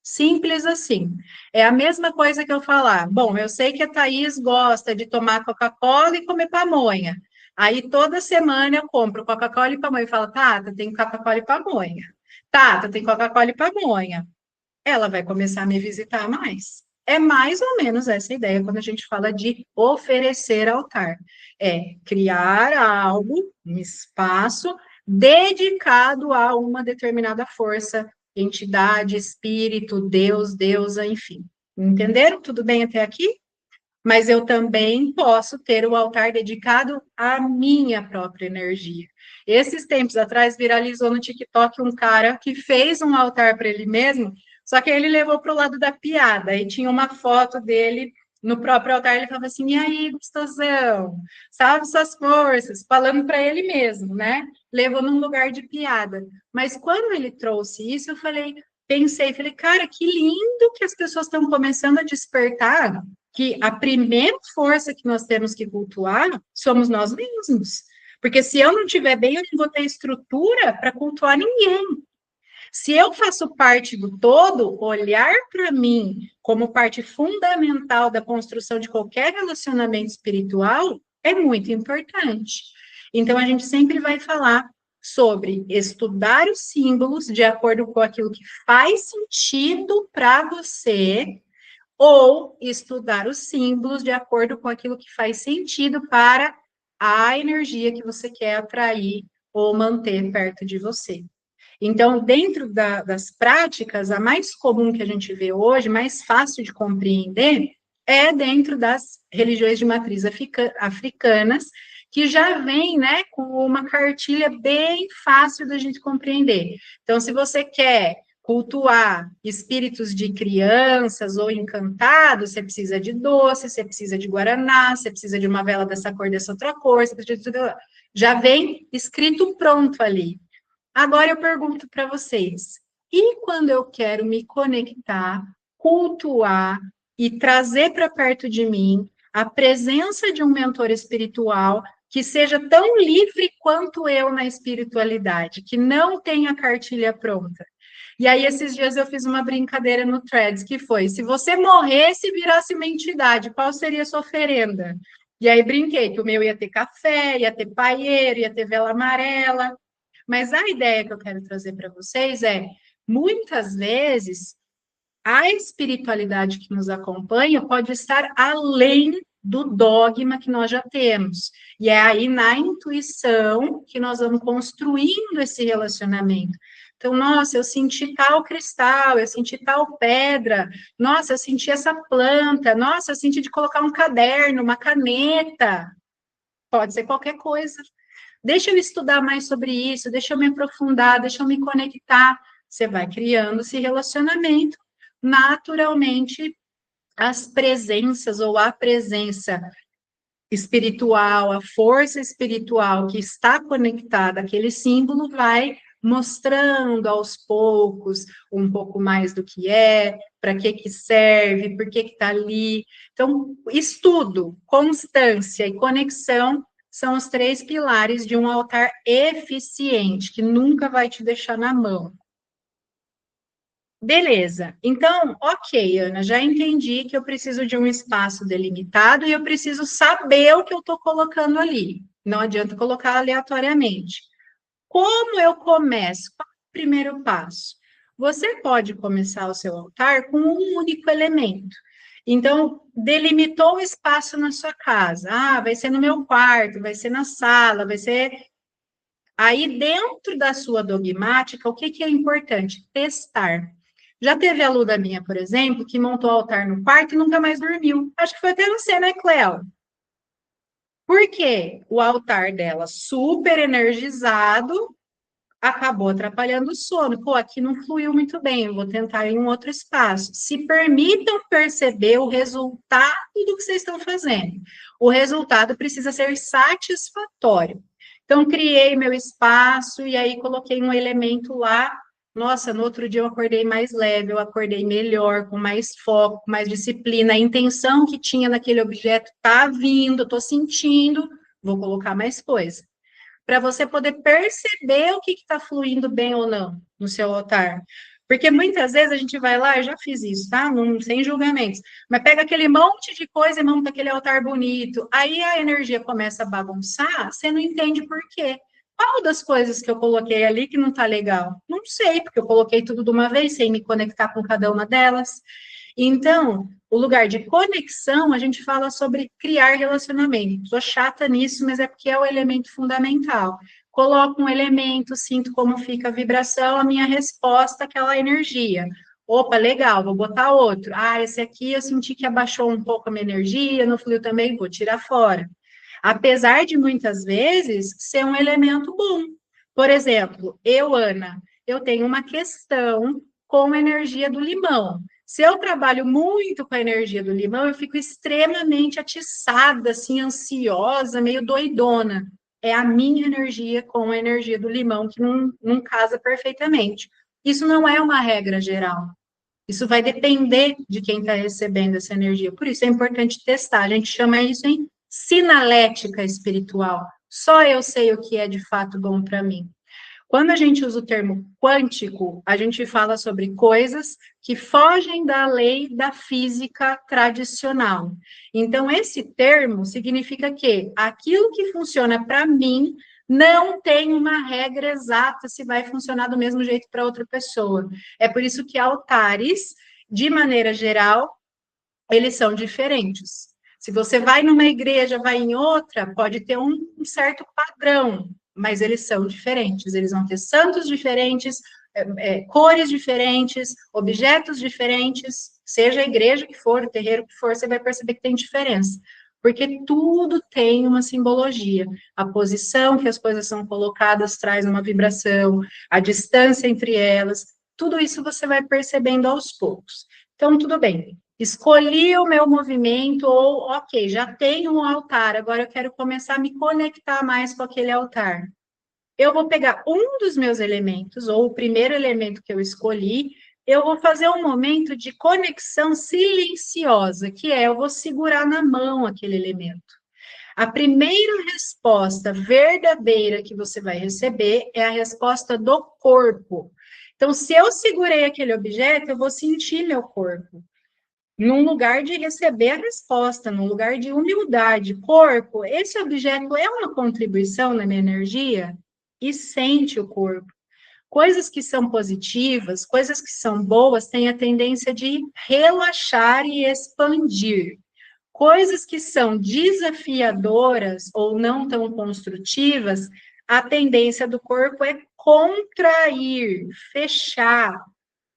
Simples assim. É a mesma coisa que eu falar. Bom, eu sei que a Thaís gosta de tomar Coca-Cola e comer pamonha. Aí toda semana eu compro Coca-Cola e pamonha. E falo, Tata, tem Coca-Cola e pamonha. Tata, tem Coca-Cola e pamonha. Ela vai começar a me visitar mais. É mais ou menos essa ideia quando a gente fala de oferecer altar. É criar algo, um espaço dedicado a uma determinada força, entidade, espírito, Deus, deusa, enfim. Entenderam? Tudo bem até aqui? mas eu também posso ter o altar dedicado à minha própria energia. Esses tempos atrás viralizou no TikTok um cara que fez um altar para ele mesmo, só que ele levou para o lado da piada, e tinha uma foto dele no próprio altar, ele falava assim, e aí, gostosão, salve suas forças, falando para ele mesmo, né? Levou num lugar de piada. Mas quando ele trouxe isso, eu falei, cara, que lindo que as pessoas estão começando a despertar que a primeira força que nós temos que cultuar somos nós mesmos. Porque se eu não estiver bem, eu não vou ter estrutura para cultuar ninguém. Se eu faço parte do todo, olhar para mim como parte fundamental da construção de qualquer relacionamento espiritual é muito importante. Então, a gente sempre vai falar sobre estudar os símbolos de acordo com aquilo que faz sentido para você, ou estudar os símbolos de acordo com aquilo que faz sentido para a energia que você quer atrair ou manter perto de você. Então, dentro das práticas, a mais comum que a gente vê hoje, mais fácil de compreender, é dentro das religiões de matriz africanas, que já vem, né, com uma cartilha bem fácil da gente compreender. Então, se você quer cultuar espíritos de crianças ou encantados, você precisa de doce, você precisa de guaraná, você precisa de uma vela dessa cor, dessa outra cor, você precisa de... já vem escrito pronto ali. Agora eu pergunto para vocês, e quando eu quero me conectar, cultuar e trazer para perto de mim a presença de um mentor espiritual que seja tão livre quanto eu na espiritualidade, que não tenha cartilha pronta? E aí, esses dias eu fiz uma brincadeira no Threads, que foi, se você morresse e virasse uma entidade, qual seria a sua oferenda? E aí brinquei que o meu ia ter café, ia ter paieiro, ia ter vela amarela. Mas a ideia que eu quero trazer para vocês é, muitas vezes, a espiritualidade que nos acompanha pode estar além do dogma que nós já temos. E é aí na intuição que nós vamos construindo esse relacionamento. Então, nossa, eu senti tal cristal, eu senti tal pedra, nossa, eu senti essa planta, nossa, eu senti de colocar um caderno, uma caneta, pode ser qualquer coisa. Deixa eu estudar mais sobre isso, deixa eu me aprofundar, deixa eu me conectar. Você vai criando esse relacionamento. Naturalmente, as presenças ou a presença espiritual, a força espiritual que está conectada àquele símbolo vai mostrando aos poucos um pouco mais do que é, para que serve, por que está ali. Então, estudo, constância e conexão são os três pilares de um altar eficiente, que nunca vai te deixar na mão. Beleza. Então, ok, Ana, já entendi que eu preciso de um espaço delimitado e eu preciso saber o que eu estou colocando ali. Não adianta colocar aleatoriamente. Como eu começo? Qual é o primeiro passo? Você pode começar o seu altar com um único elemento. Então, delimitou o espaço na sua casa. Ah, vai ser no meu quarto, vai ser na sala, vai ser... Aí, dentro da sua dogmática, o que que é importante? Testar. Já teve aluna minha, por exemplo, que montou altar no quarto e nunca mais dormiu. Acho que foi até você, né, Cleo? Por quê? O altar dela, super energizado, acabou atrapalhando o sono. Pô, aqui não fluiu muito bem, eu vou tentar em um outro espaço. Se permitam perceber o resultado do que vocês estão fazendo. O resultado precisa ser satisfatório. Então, criei meu espaço e aí coloquei um elemento lá. Nossa, no outro dia eu acordei mais leve, eu acordei melhor, com mais foco, com mais disciplina. A intenção que tinha naquele objeto está vindo, estou sentindo, vou colocar mais coisa para você poder perceber o que está fluindo bem ou não no seu altar. Porque muitas vezes a gente vai lá, eu já fiz isso, tá? Não, sem julgamentos. Mas pega aquele monte de coisa e monta aquele altar bonito. Aí a energia começa a bagunçar, você não entende por quê. Qual das coisas que eu coloquei ali que não tá legal? Não sei, porque eu coloquei tudo de uma vez, sem me conectar com cada uma delas. Então, o lugar de conexão, a gente fala sobre criar relacionamento. Sou chata nisso, mas é porque é o elemento fundamental. Coloco um elemento, sinto como fica a vibração, a minha resposta àquela energia. Opa, legal, vou botar outro. Ah, esse aqui eu senti que abaixou um pouco a minha energia, não fluiu também, vou tirar fora. Apesar de muitas vezes ser um elemento bom. Por exemplo, eu, Ana, eu tenho uma questão com a energia do limão. Se eu trabalho muito com a energia do limão, eu fico extremamente atiçada, assim, ansiosa, meio doidona. É a minha energia com a energia do limão que não casa perfeitamente. Isso não é uma regra geral. Isso vai depender de quem está recebendo essa energia. Por isso é importante testar. A gente chama isso em sinalética espiritual. Só eu sei o que é de fato bom para mim. Quando a gente usa o termo quântico, a gente fala sobre coisas que fogem da lei da física tradicional. Então, esse termo significa que aquilo que funciona para mim não tem uma regra exata se vai funcionar do mesmo jeito para outra pessoa. É por isso que altares, de maneira geral, eles são diferentes. Se você vai numa igreja, vai em outra, pode ter um certo padrão, mas eles são diferentes. Eles vão ter santos diferentes, cores diferentes, objetos diferentes, seja a igreja que for, o terreiro que for, você vai perceber que tem diferença. Porque tudo tem uma simbologia. A posição que as coisas são colocadas traz uma vibração, a distância entre elas, tudo isso você vai percebendo aos poucos. Então, tudo bem. Escolhi o meu movimento, ou, ok, já tenho um altar, agora eu quero começar a me conectar mais com aquele altar. Eu vou pegar um dos meus elementos, ou o primeiro elemento que eu escolhi, eu vou fazer um momento de conexão silenciosa, que é eu vou segurar na mão aquele elemento. A primeira resposta verdadeira que você vai receber é a resposta do corpo. Então, se eu segurei aquele objeto, eu vou sentir meu corpo num lugar de receber a resposta, num lugar de humildade. Corpo, esse objeto é uma contribuição na minha energia? E sente o corpo. Coisas que são positivas, coisas que são boas, têm a tendência de relaxar e expandir. Coisas que são desafiadoras ou não tão construtivas, a tendência do corpo é contrair, fechar.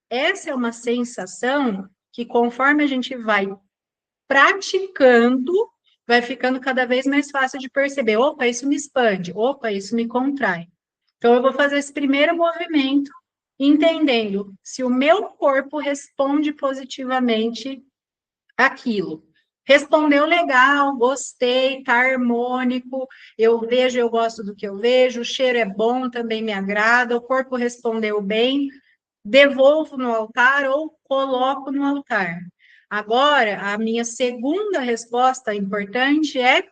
Essa é uma sensação que, conforme a gente vai praticando, vai ficando cada vez mais fácil de perceber. Opa, isso me expande. Opa, isso me contrai. Então, eu vou fazer esse primeiro movimento, entendendo se o meu corpo responde positivamente àquilo. Respondeu legal, gostei, tá harmônico, eu vejo, eu gosto do que eu vejo, o cheiro é bom, também me agrada, o corpo respondeu bem, devolvo no altar ou coloco no altar. Agora, a minha segunda resposta importante é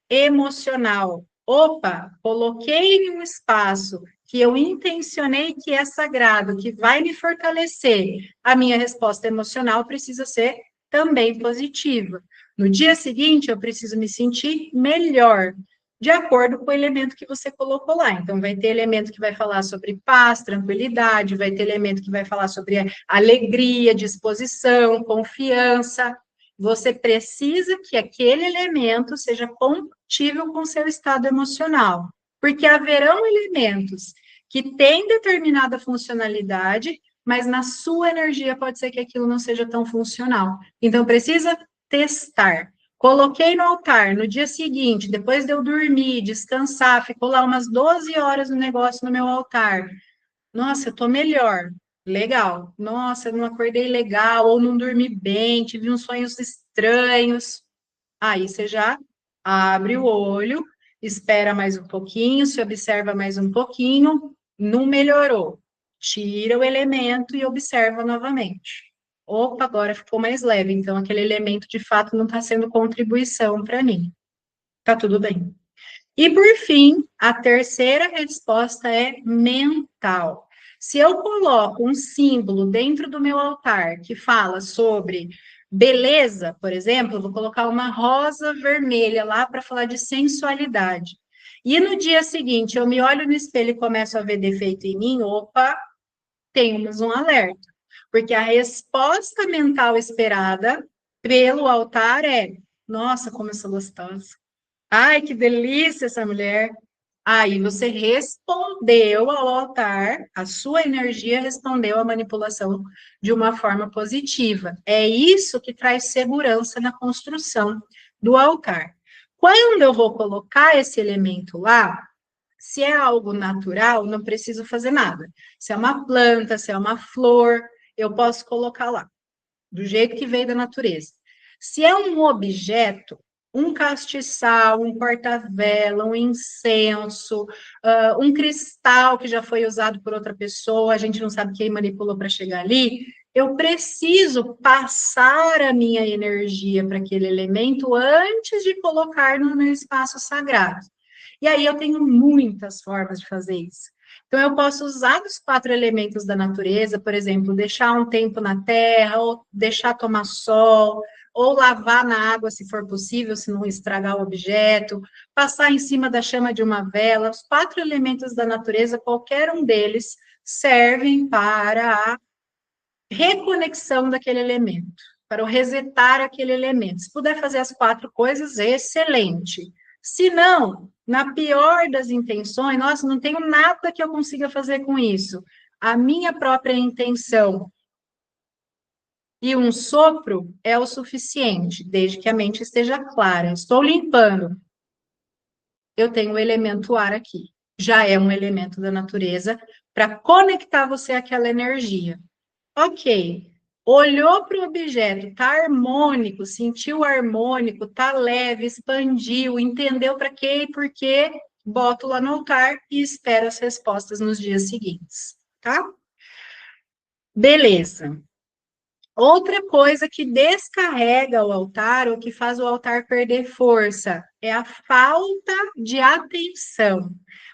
emocional. Opa, coloquei em um espaço que eu intencionei que é sagrado, que vai me fortalecer. A minha resposta emocional precisa ser também positiva. No dia seguinte, eu preciso me sentir melhor, de acordo com o elemento que você colocou lá. Então, vai ter elemento que vai falar sobre paz, tranquilidade, vai ter elemento que vai falar sobre alegria, disposição, confiança. Você precisa que aquele elemento seja compatível com o seu estado emocional, porque haverão elementos que têm determinada funcionalidade, mas na sua energia pode ser que aquilo não seja tão funcional. Então, precisa testar. Coloquei no altar, no dia seguinte, depois de eu dormir, descansar, ficou lá umas 12 horas no negócio no meu altar. Nossa, eu tô melhor. Legal. Nossa, eu não acordei legal, ou não dormi bem, tive uns sonhos estranhos. Aí você já abre o olho, espera mais um pouquinho, se observa mais um pouquinho, não melhorou. Tira o elemento e observa novamente. Opa, agora ficou mais leve, então aquele elemento de fato não está sendo contribuição para mim. Tá tudo bem. E por fim, a terceira resposta é mental. Se eu coloco um símbolo dentro do meu altar que fala sobre beleza, por exemplo, eu vou colocar uma rosa vermelha lá para falar de sensualidade. E no dia seguinte eu me olho no espelho e começo a ver defeito em mim, opa, temos um alerta. Porque a resposta mental esperada pelo altar é: nossa, como eu sou gostosa. Ai, que delícia essa mulher. Aí você respondeu ao altar, a sua energia respondeu à manipulação de uma forma positiva. É isso que traz segurança na construção do altar. Quando eu vou colocar esse elemento lá, se é algo natural, não preciso fazer nada. Se é uma planta, se é uma flor, eu posso colocar lá, do jeito que veio da natureza. Se é um objeto, um castiçal, um porta-vela, um incenso, um cristal que já foi usado por outra pessoa, a gente não sabe quem manipulou para chegar ali, eu preciso passar a minha energia para aquele elemento antes de colocar no meu espaço sagrado. E aí eu tenho muitas formas de fazer isso. Então, eu posso usar os 4 elementos da natureza, por exemplo, deixar um tempo na terra, ou deixar tomar sol, ou lavar na água, se for possível, se não estragar o objeto, passar em cima da chama de uma vela. Os 4 elementos da natureza, qualquer um deles, servem para a reconexão daquele elemento, para o resetar aquele elemento. Se puder fazer as 4 coisas, excelente. Se não, na pior das intenções, nossa, não tenho nada que eu consiga fazer com isso. A minha própria intenção e um sopro é o suficiente, desde que a mente esteja clara. Estou limpando. Eu tenho o elemento ar aqui. Já é um elemento da natureza para conectar você àquela energia. Ok. Olhou para o objeto, está harmônico, sentiu harmônico, está leve, expandiu, entendeu para quê e por quê, boto lá no altar e espero as respostas nos dias seguintes, tá? Beleza. Outra coisa que descarrega o altar, ou que faz o altar perder força, é a falta de atenção,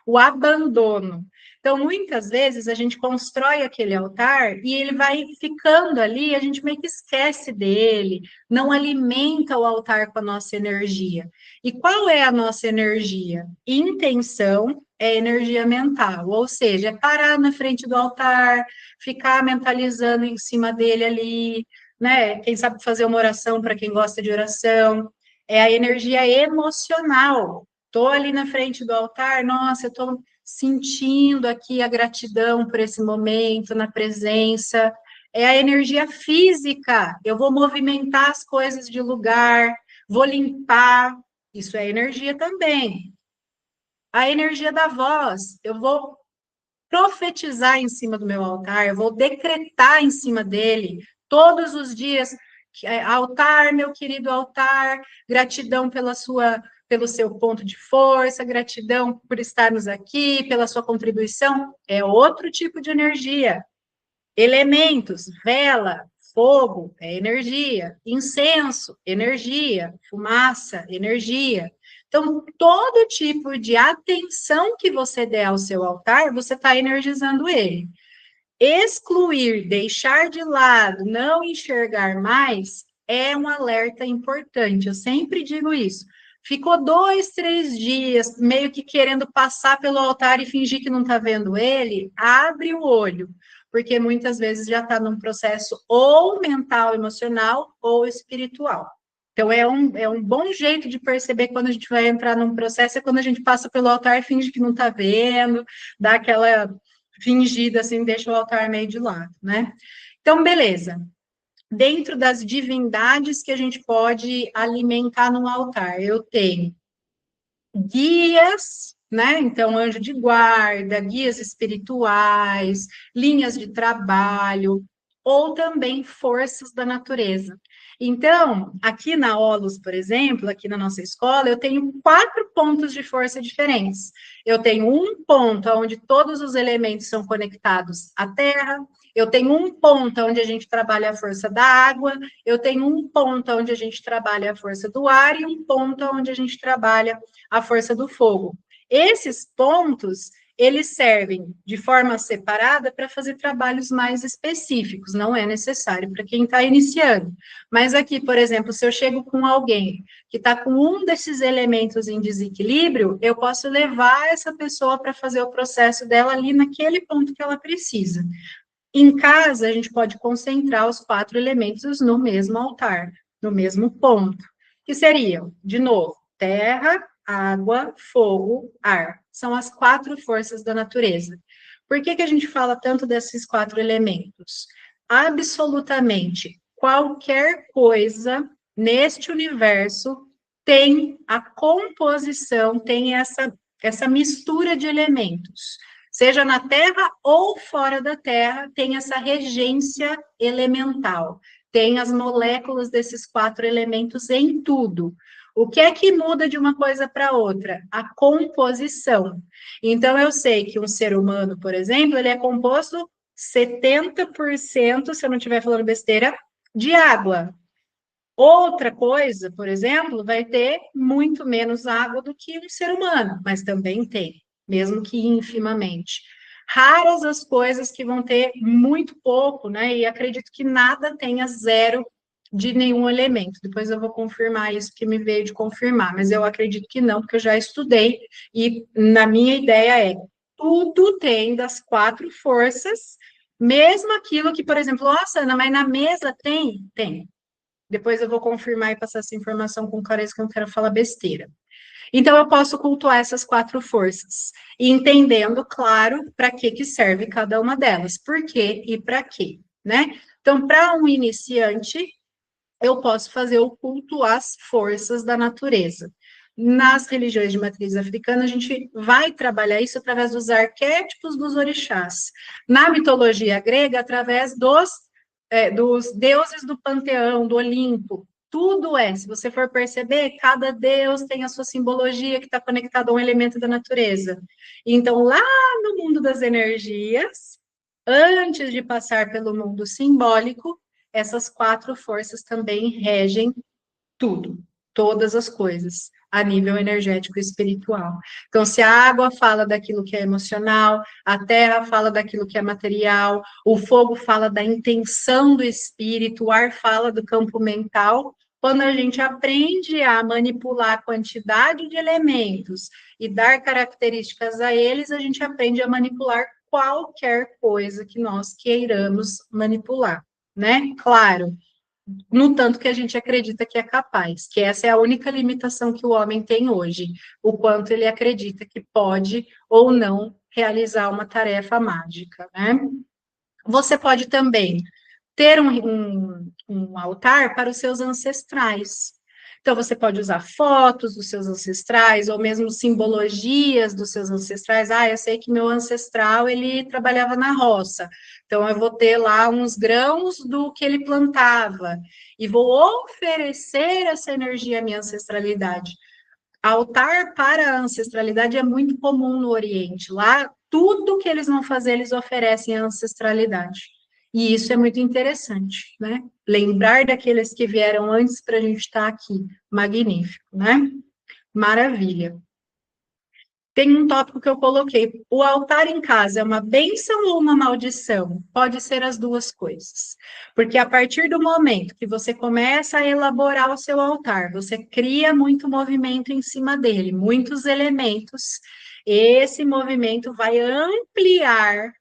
o abandono. Então, muitas vezes, a gente constrói aquele altar e ele vai ficando ali, a gente meio que esquece dele, não alimenta o altar com a nossa energia. E qual é a nossa energia? Intenção é energia mental, ou seja, é parar na frente do altar, ficar mentalizando em cima dele ali, né? Quem sabe fazer uma oração para quem gosta de oração, é a energia emocional. Estou ali na frente do altar, nossa, eu estou sentindo aqui a gratidão por esse momento, na presença. É a energia física, eu vou movimentar as coisas de lugar, vou limpar, isso é energia também. A energia da voz, eu vou profetizar em cima do meu altar, eu vou decretar em cima dele todos os dias, altar, meu querido altar, gratidão pelo seu ponto de força, gratidão por estarmos aqui, pela sua contribuição, é outro tipo de energia. Elementos, vela, fogo, é energia, incenso, energia, fumaça, energia. Então, todo tipo de atenção que você der ao seu altar, você está energizando ele. Excluir, deixar de lado, não enxergar mais, é um alerta importante. Eu sempre digo isso. Ficou 2, 3 dias meio que querendo passar pelo altar e fingir que não está vendo ele, abre o olho, porque muitas vezes já está num processo ou mental, emocional, ou espiritual. Então, é um bom jeito de perceber quando a gente vai entrar num processo, é quando a gente passa pelo altar e finge que não está vendo, dá aquela fingida, assim, deixa o altar meio de lado, né? Então, beleza. Dentro das divindades que a gente pode alimentar no altar, eu tenho guias, né? Então, anjo de guarda, guias espirituais, linhas de trabalho, ou também forças da natureza. Então, aqui na Olus, por exemplo, aqui na nossa escola, eu tenho 4 pontos de força diferentes. Eu tenho um ponto onde todos os elementos são conectados à terra, eu tenho um ponto onde a gente trabalha a força da água, eu tenho um ponto onde a gente trabalha a força do ar e um ponto onde a gente trabalha a força do fogo. Esses pontos, eles servem de forma separada para fazer trabalhos mais específicos, não é necessário para quem está iniciando. Mas aqui, por exemplo, se eu chego com alguém que está com um desses elementos em desequilíbrio, eu posso levar essa pessoa para fazer o processo dela ali naquele ponto que ela precisa. Em casa, a gente pode concentrar os 4 elementos no mesmo altar, no mesmo ponto, que seriam, de novo, terra, água, fogo, ar. São as 4 forças da natureza. Por que que a gente fala tanto desses 4 elementos? Absolutamente qualquer coisa neste universo tem a composição, tem essa mistura de elementos. Seja na Terra ou fora da Terra, tem essa regência elemental. Tem as moléculas desses 4 elementos em tudo. O que é que muda de uma coisa para outra? A composição. Então, eu sei que um ser humano, por exemplo, ele é composto 70%, se eu não estiver falando besteira, de água. Outra coisa, por exemplo, vai ter muito menos água do que um ser humano, mas também tem, mesmo que infimamente. Raras as coisas que vão ter muito pouco, né? E acredito que nada tenha zero de nenhum elemento. Depois eu vou confirmar isso que me veio de confirmar, mas eu acredito que não, porque eu já estudei e na minha ideia é tudo tem das 4 forças, mesmo aquilo que, por exemplo, nossa, Ana, mas na mesa tem? Tem. Depois eu vou confirmar e passar essa informação com clareza, que eu não quero falar besteira. Então, eu posso cultuar essas 4 forças, entendendo, claro, para que serve cada uma delas, por quê e para quê, né? Então, para um iniciante, eu posso fazer o culto às forças da natureza. Nas religiões de matriz africana, a gente vai trabalhar isso através dos arquétipos dos orixás. Na mitologia grega, através dos deuses do panteão, do Olimpo. Tudo se você for perceber, cada deus tem a sua simbologia que está conectada a um elemento da natureza. Então, lá no mundo das energias, antes de passar pelo mundo simbólico, essas 4 forças também regem tudo, todas as coisas, a nível energético e espiritual. Então, se a água fala daquilo que é emocional, a terra fala daquilo que é material, o fogo fala da intenção do espírito, o ar fala do campo mental. Quando a gente aprende a manipular a quantidade de elementos e dar características a eles, a gente aprende a manipular qualquer coisa que nós queiramos manipular, né? Claro, no tanto que a gente acredita que é capaz, que essa é a única limitação que o homem tem hoje, o quanto ele acredita que pode ou não realizar uma tarefa mágica, né? Você pode também ter um altar para os seus ancestrais. Então, você pode usar fotos dos seus ancestrais, ou mesmo simbologias dos seus ancestrais. Ah, eu sei que meu ancestral, ele trabalhava na roça. Então, eu vou ter lá uns grãos do que ele plantava. E vou oferecer essa energia à minha ancestralidade. Altar para a ancestralidade é muito comum no Oriente. Lá, tudo que eles vão fazer, eles oferecem a ancestralidade. E isso é muito interessante, né? Lembrar daqueles que vieram antes para a gente estar aqui. Magnífico, né? Maravilha. Tem um tópico que eu coloquei. O altar em casa é uma bênção ou uma maldição? Pode ser as duas coisas. Porque a partir do momento que você começa a elaborar o seu altar, você cria muito movimento em cima dele, muitos elementos. Esse movimento vai ampliar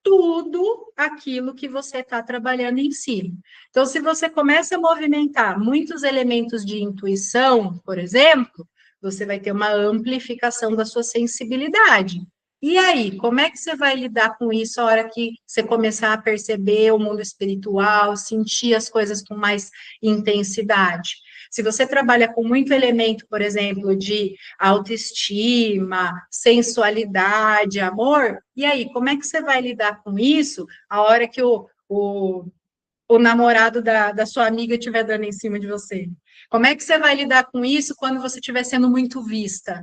tudo aquilo que você está trabalhando em si. Então, se você começa a movimentar muitos elementos de intuição, por exemplo, você vai ter uma amplificação da sua sensibilidade. E aí, como é que você vai lidar com isso a hora que você começar a perceber o mundo espiritual, sentir as coisas com mais intensidade? Se você trabalha com muito elemento, por exemplo, de autoestima, sensualidade, amor, e aí, como é que você vai lidar com isso a hora que o namorado da sua amiga estiver dando em cima de você? Como é que você vai lidar com isso quando você estiver sendo muito vista,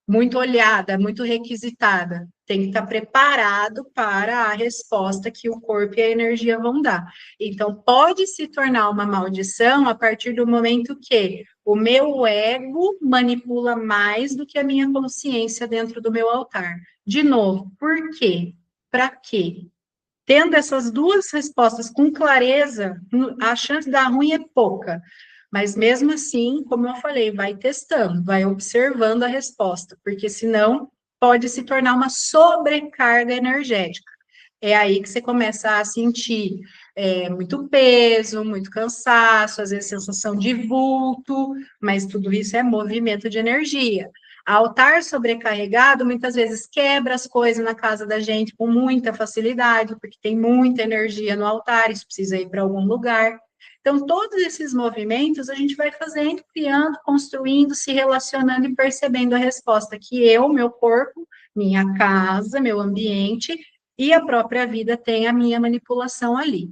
muito olhada, muito requisitada? Tem que estar preparado para a resposta que o corpo e a energia vão dar. Então, pode se tornar uma maldição a partir do momento que o meu ego manipula mais do que a minha consciência dentro do meu altar. De novo, por quê? Para quê? Tendo essas duas respostas com clareza, a chance de dar ruim é pouca. Mas mesmo assim, como eu falei, vai testando, vai observando a resposta, porque senão pode se tornar uma sobrecarga energética. É aí que você começa a sentir muito peso, muito cansaço, às vezes sensação de vulto, mas tudo isso é movimento de energia. Altar sobrecarregado muitas vezes quebra as coisas na casa da gente com muita facilidade, porque tem muita energia no altar, isso precisa ir para algum lugar. Então, todos esses movimentos a gente vai fazendo, criando, construindo, se relacionando e percebendo a resposta que eu, meu corpo, minha casa, meu ambiente e a própria vida tem a minha manipulação ali.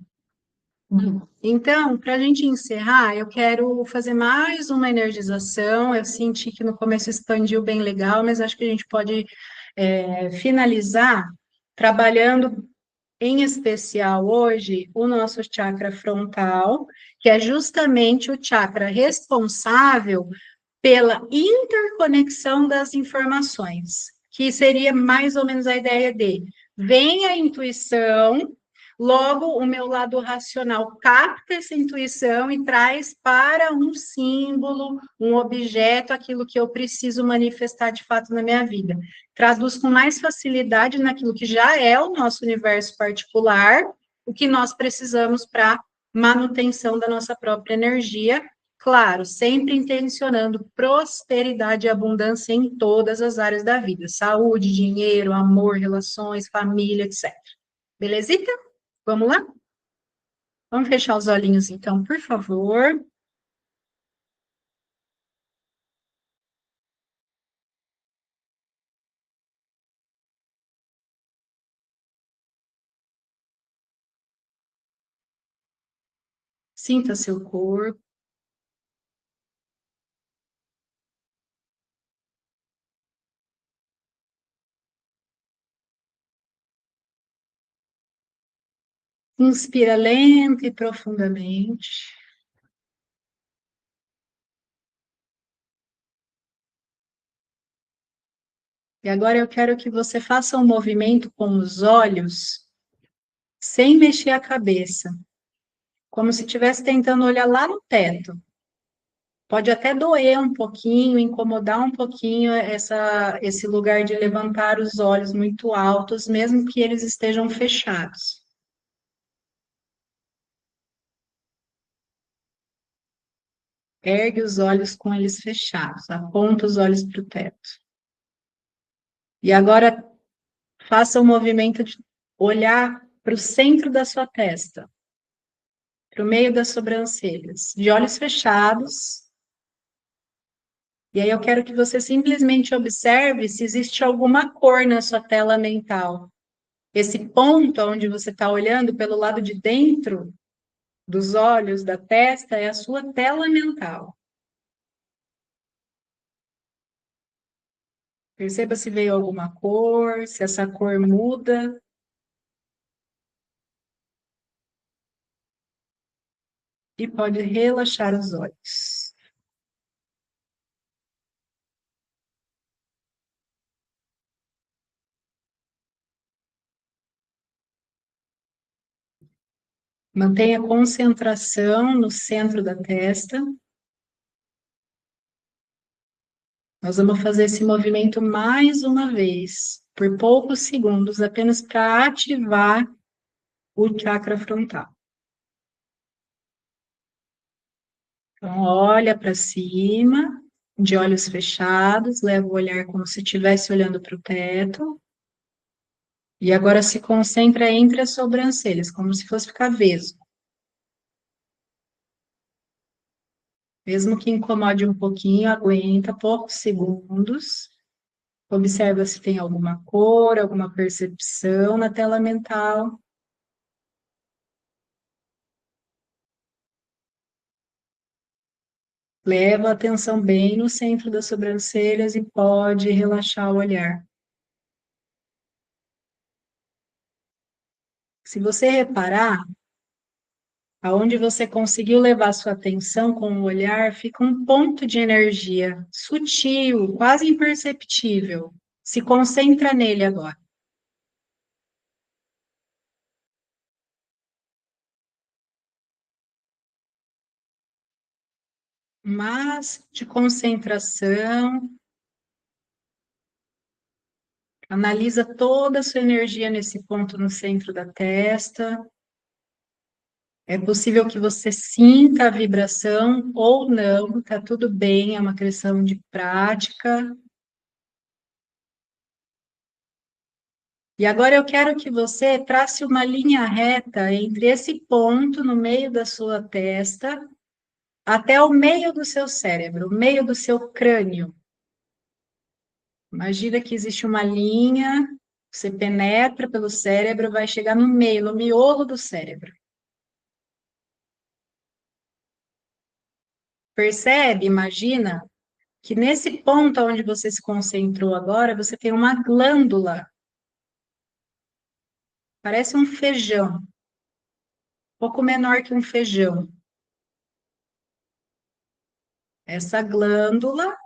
Então, para a gente encerrar, eu quero fazer mais uma energização. Eu senti que no começo expandiu bem legal, mas acho que a gente pode finalizar trabalhando em especial hoje o nosso chakra frontal, que é justamente o chakra responsável pela interconexão das informações, que seria mais ou menos a ideia de vem a intuição, logo o meu lado racional capta essa intuição e traz para um símbolo, um objeto, aquilo que eu preciso manifestar de fato na minha vida. Traduz com mais facilidade naquilo que já é o nosso universo particular, o que nós precisamos para manutenção da nossa própria energia. Claro, sempre intencionando prosperidade e abundância em todas as áreas da vida: saúde, dinheiro, amor, relações, família, etc. Belezita? Vamos lá? Vamos fechar os olhinhos, então, por favor. Sinta seu corpo. Inspira lenta e profundamente. E agora eu quero que você faça um movimento com os olhos, sem mexer a cabeça, como se estivesse tentando olhar lá no teto. Pode até doer um pouquinho, incomodar um pouquinho esse lugar de levantar os olhos muito altos, mesmo que eles estejam fechados. Ergue os olhos com eles fechados, aponta os olhos para o teto. E agora faça o movimento de olhar para o centro da sua testa, para o meio das sobrancelhas, de olhos fechados. E aí eu quero que você simplesmente observe se existe alguma cor na sua tela mental. Esse ponto onde você está olhando pelo lado de dentro dos olhos, da testa, é a sua tela mental. Perceba se veio alguma cor, se essa cor muda. E pode relaxar os olhos. Mantenha a concentração no centro da testa. Nós vamos fazer esse movimento mais uma vez, por poucos segundos, apenas para ativar o chakra frontal. Então, olha para cima, de olhos fechados, leva o olhar como se estivesse olhando para o teto. E agora se concentra entre as sobrancelhas, como se fosse ficar vesgo. Mesmo que incomode um pouquinho, aguenta poucos segundos. Observa se tem alguma cor, alguma percepção na tela mental. Leva a atenção bem no centro das sobrancelhas e pode relaxar o olhar. Se você reparar, aonde você conseguiu levar sua atenção com o olhar, fica um ponto de energia sutil, quase imperceptível. Se concentra nele agora. Mas de concentração, analisa toda a sua energia nesse ponto no centro da testa. É possível que você sinta a vibração ou não, tá tudo bem, é uma questão de prática. E agora eu quero que você trace uma linha reta entre esse ponto no meio da sua testa até o meio do seu cérebro, o meio do seu crânio. Imagina que existe uma linha, você penetra pelo cérebro, vai chegar no meio, no miolo do cérebro. Percebe? Imagina que nesse ponto onde você se concentrou agora, você tem uma glândula, parece um feijão, um pouco menor que um feijão. Essa glândula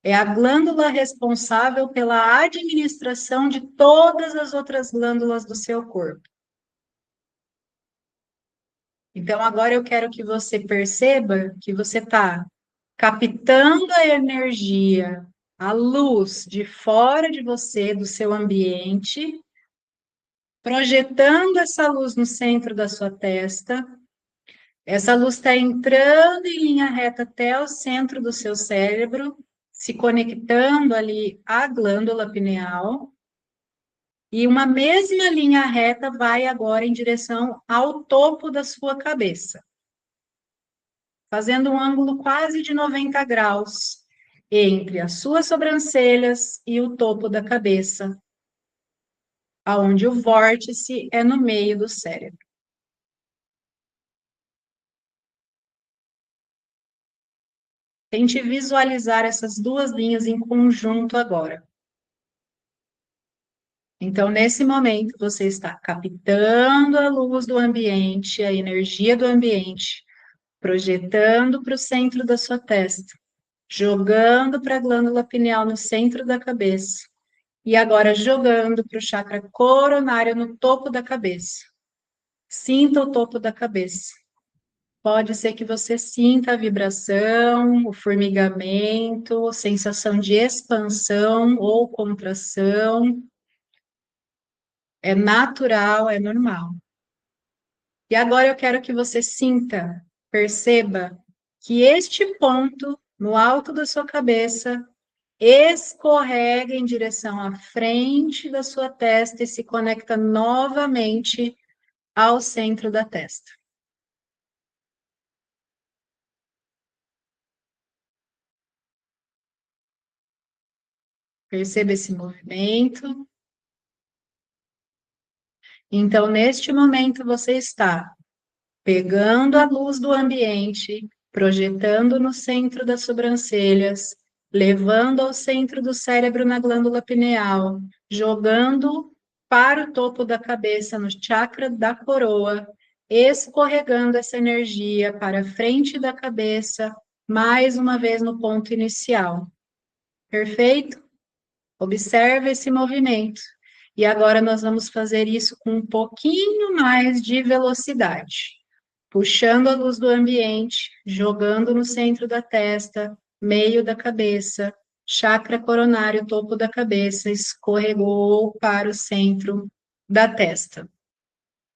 é a glândula responsável pela administração de todas as outras glândulas do seu corpo. Então, agora eu quero que você perceba que você está captando a energia, a luz de fora de você, do seu ambiente, projetando essa luz no centro da sua testa. Essa luz está entrando em linha reta até o centro do seu cérebro, se conectando ali à glândula pineal. E uma mesma linha reta vai agora em direção ao topo da sua cabeça, fazendo um ângulo quase de 90 graus entre as suas sobrancelhas e o topo da cabeça, aonde o vórtice é no meio do cérebro. Tente visualizar essas duas linhas em conjunto agora. Então, nesse momento, você está captando a luz do ambiente, a energia do ambiente, projetando para o centro da sua testa, jogando para a glândula pineal no centro da cabeça, e agora jogando para o chakra coronário no topo da cabeça. Sinta o topo da cabeça. Pode ser que você sinta a vibração, o formigamento, sensação de expansão ou contração. É natural, é normal. E agora eu quero que você sinta, perceba que este ponto no alto da sua cabeça escorrega em direção à frente da sua testa e se conecta novamente ao centro da testa. Perceba esse movimento. Então, neste momento, você está pegando a luz do ambiente, projetando no centro das sobrancelhas, levando ao centro do cérebro na glândula pineal, jogando para o topo da cabeça, no chakra da coroa, escorregando essa energia para a frente da cabeça, mais uma vez no ponto inicial. Perfeito? Observe esse movimento. E agora nós vamos fazer isso com um pouquinho mais de velocidade, puxando a luz do ambiente, jogando no centro da testa, meio da cabeça, chakra coronário, topo da cabeça, escorregou para o centro da testa.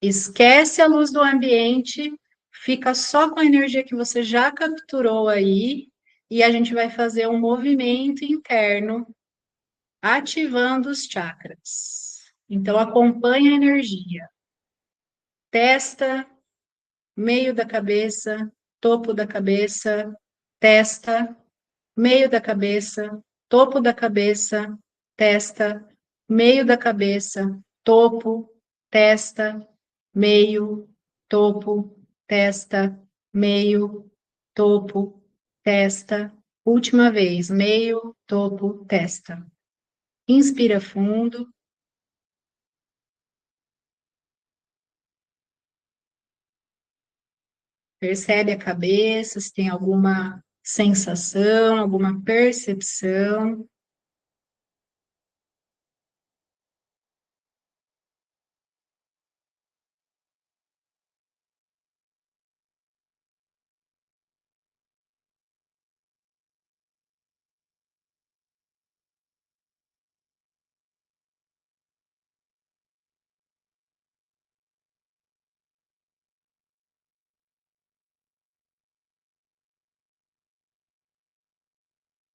Esquece a luz do ambiente, fica só com a energia que você já capturou aí, e a gente vai fazer um movimento interno ativando os chakras. Então, acompanhe a energia. Testa, meio da cabeça, topo da cabeça, testa, meio da cabeça, topo da cabeça, testa, meio da cabeça, topo, testa, meio, topo, testa, meio, topo, testa. Última vez, meio, topo, testa. Inspira fundo. Percebe a cabeça, se tem alguma sensação, alguma percepção.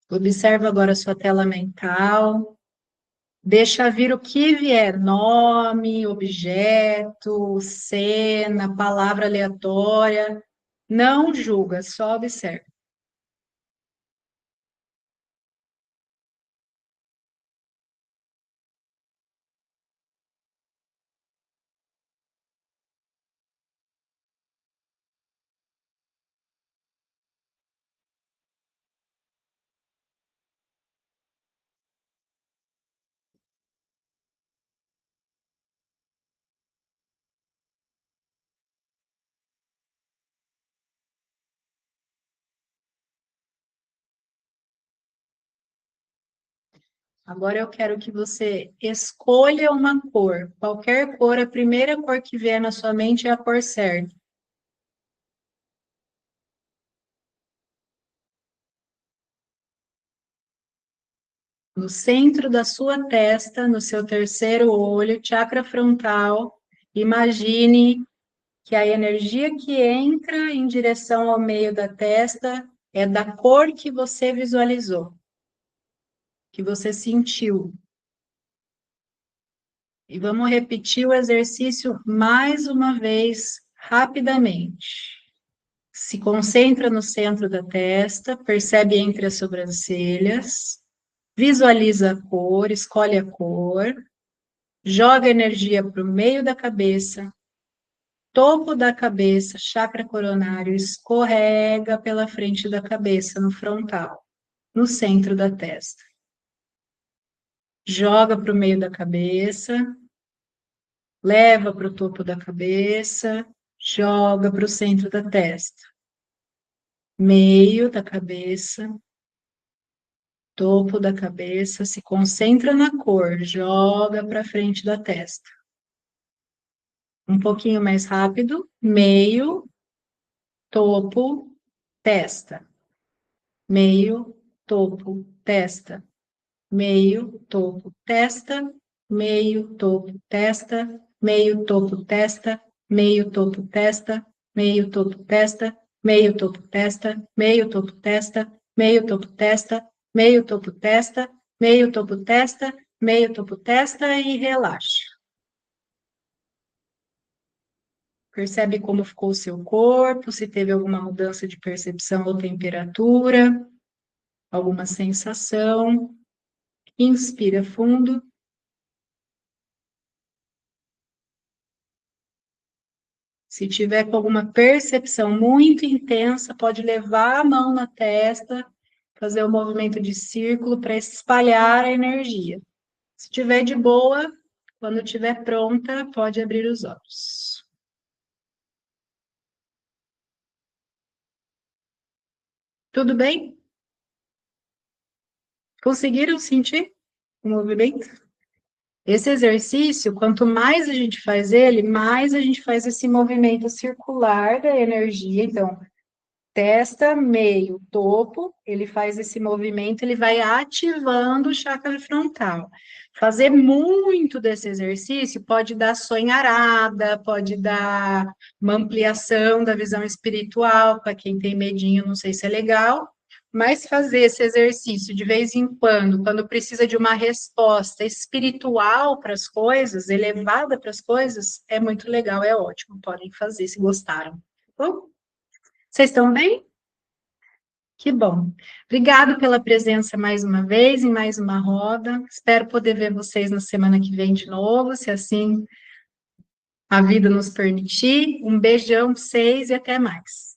Observa agora a sua tela mental. Deixa vir o que vier, nome, objeto, cena, palavra aleatória. Não julga, só observa. Agora eu quero que você escolha uma cor, qualquer cor, a primeira cor que vier na sua mente é a cor certa. No centro da sua testa, no seu terceiro olho, chakra frontal, imagine que a energia que entra em direção ao meio da testa é da cor que você visualizou, que você sentiu. E vamos repetir o exercício mais uma vez, rapidamente. Se concentra no centro da testa, percebe entre as sobrancelhas, visualiza a cor, escolhe a cor, joga energia para o meio da cabeça, topo da cabeça, chakra coronário, escorrega pela frente da cabeça, no frontal, no centro da testa. Joga para o meio da cabeça, leva para o topo da cabeça, joga para o centro da testa. Meio da cabeça, topo da cabeça, se concentra na cor, joga para frente da testa. Um pouquinho mais rápido, meio, topo, testa. Meio, topo, testa. Meio, topo, testa. Meio, topo, testa. Meio, topo, testa. Meio, topo, testa. Meio, topo, testa. Meio, topo, testa. Meio, topo, testa. Meio, topo, testa. Meio, topo, testa. Meio, topo, testa. Meio, topo, testa e relaxa. Percebe como ficou o seu corpo, se teve alguma mudança de percepção ou temperatura, alguma sensação. Inspira fundo. Se tiver com alguma percepção muito intensa, pode levar a mão na testa, fazer o movimento de círculo para espalhar a energia. Se tiver de boa, quando estiver pronta, pode abrir os olhos. Tudo bem? Conseguiram sentir o movimento? Esse exercício, quanto mais a gente faz ele, mais a gente faz esse movimento circular da energia. Então, testa, meio, topo, ele faz esse movimento, ele vai ativando o chakra frontal. Fazer muito desse exercício pode dar sonharada, pode dar uma ampliação da visão espiritual, para quem tem medinho, não sei se é legal, mas fazer esse exercício de vez em quando precisa de uma resposta espiritual para as coisas, elevada para as coisas, é muito legal, é ótimo, podem fazer se gostaram. Tá bom? Vocês estão bem? Que bom. Obrigado pela presença mais uma vez, em mais uma roda. Espero poder ver vocês na semana que vem de novo, se assim a vida nos permitir. Um beijão para vocês e até mais.